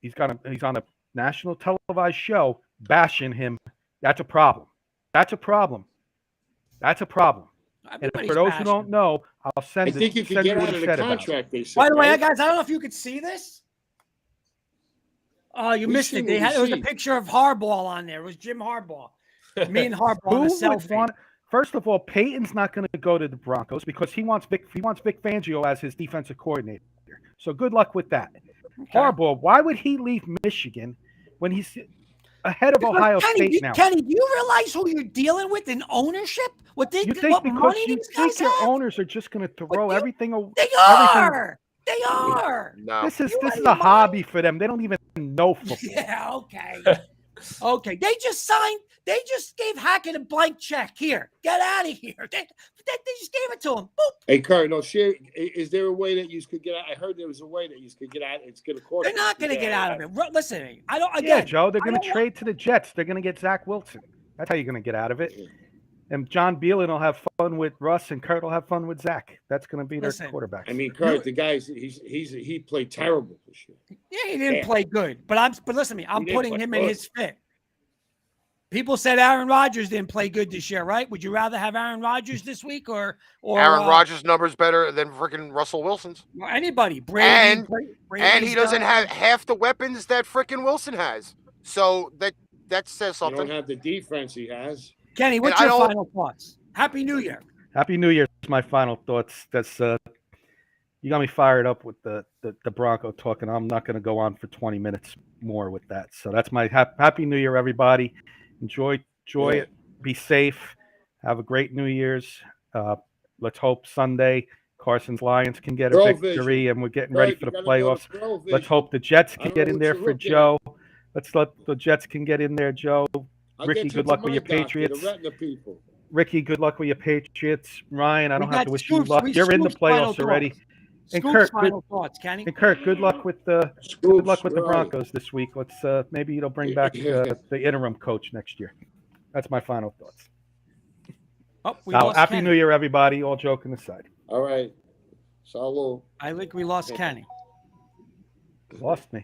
a national televised show bashing him, that's a problem. And for those who don't know, I'll send it. I think you can get out of the contract. They said, by the way, guys, I don't know if you could see this. Oh, you missed it. There was a picture of Harbaugh on there. It was Jim Harbaugh. Me and Harbaugh on a selfie. First of all, Peyton's not going to go to the Broncos because he wants Vic Fangio as his defensive coordinator. So good luck with that. Okay. Harbaugh, why would he leave Michigan when he's ahead of Ohio State now? Kenny, do you realize who you're dealing with in ownership? What your owners are just going to throw everything away? They are. They are. No. This is a hobby for them. They don't even know football. Yeah, okay. Okay, they just gave Hackett a blank check. Here, get out of here. They just gave it to him. Boop. Hey, Kurt, no shit. Is there a way that you could get out? I heard there was a way that you could get out. It's going to cost. They're not going to get out of it. Listen, I don't. Again, yeah, Joe, they're going to trade to the Jets. They're going to get Zach Wilson. That's how you're going to get out of it. And John Beelan will have fun with Russ, and Kurt will have fun with Zach. That's going to be their quarterback. I mean, Kurt, the guy's he played terrible this year. Yeah, he didn't play good, but listen to me. I'm putting him in his fit. People said Aaron Rodgers didn't play good this year, right? Would you rather have Aaron Rodgers this week or Aaron Rodgers' numbers better than freaking Russell Wilson's? Anybody? Brady, and he doesn't have half the weapons that freaking Wilson has. So that says something. You don't have the defense he has. Kenny, what's your final thoughts? Happy New Year. Happy New Year is my final thoughts. That's you got me fired up with the Bronco talking. I'm not going to go on for 20 minutes more with that. So that's my Happy New Year, everybody. Enjoy it. Be safe. Have a great New Year's. Let's hope Sunday Carson's Lions can get a victory, and we're getting ready for the playoffs. Let's hope the Jets can get in there for Joe. Let's let the Jets can get in there, Joe. Ricky, good luck with your Patriots. Ricky, good luck with your Patriots. Ryan, I don't have to wish you luck. You're in the playoffs already. And Kurt, good luck with the Broncos this week. Let's maybe you'll bring back the interim coach next year. That's my final thoughts. Happy New Year, everybody. All joking aside. All right. Salud. I think we lost Kenny. Lost me.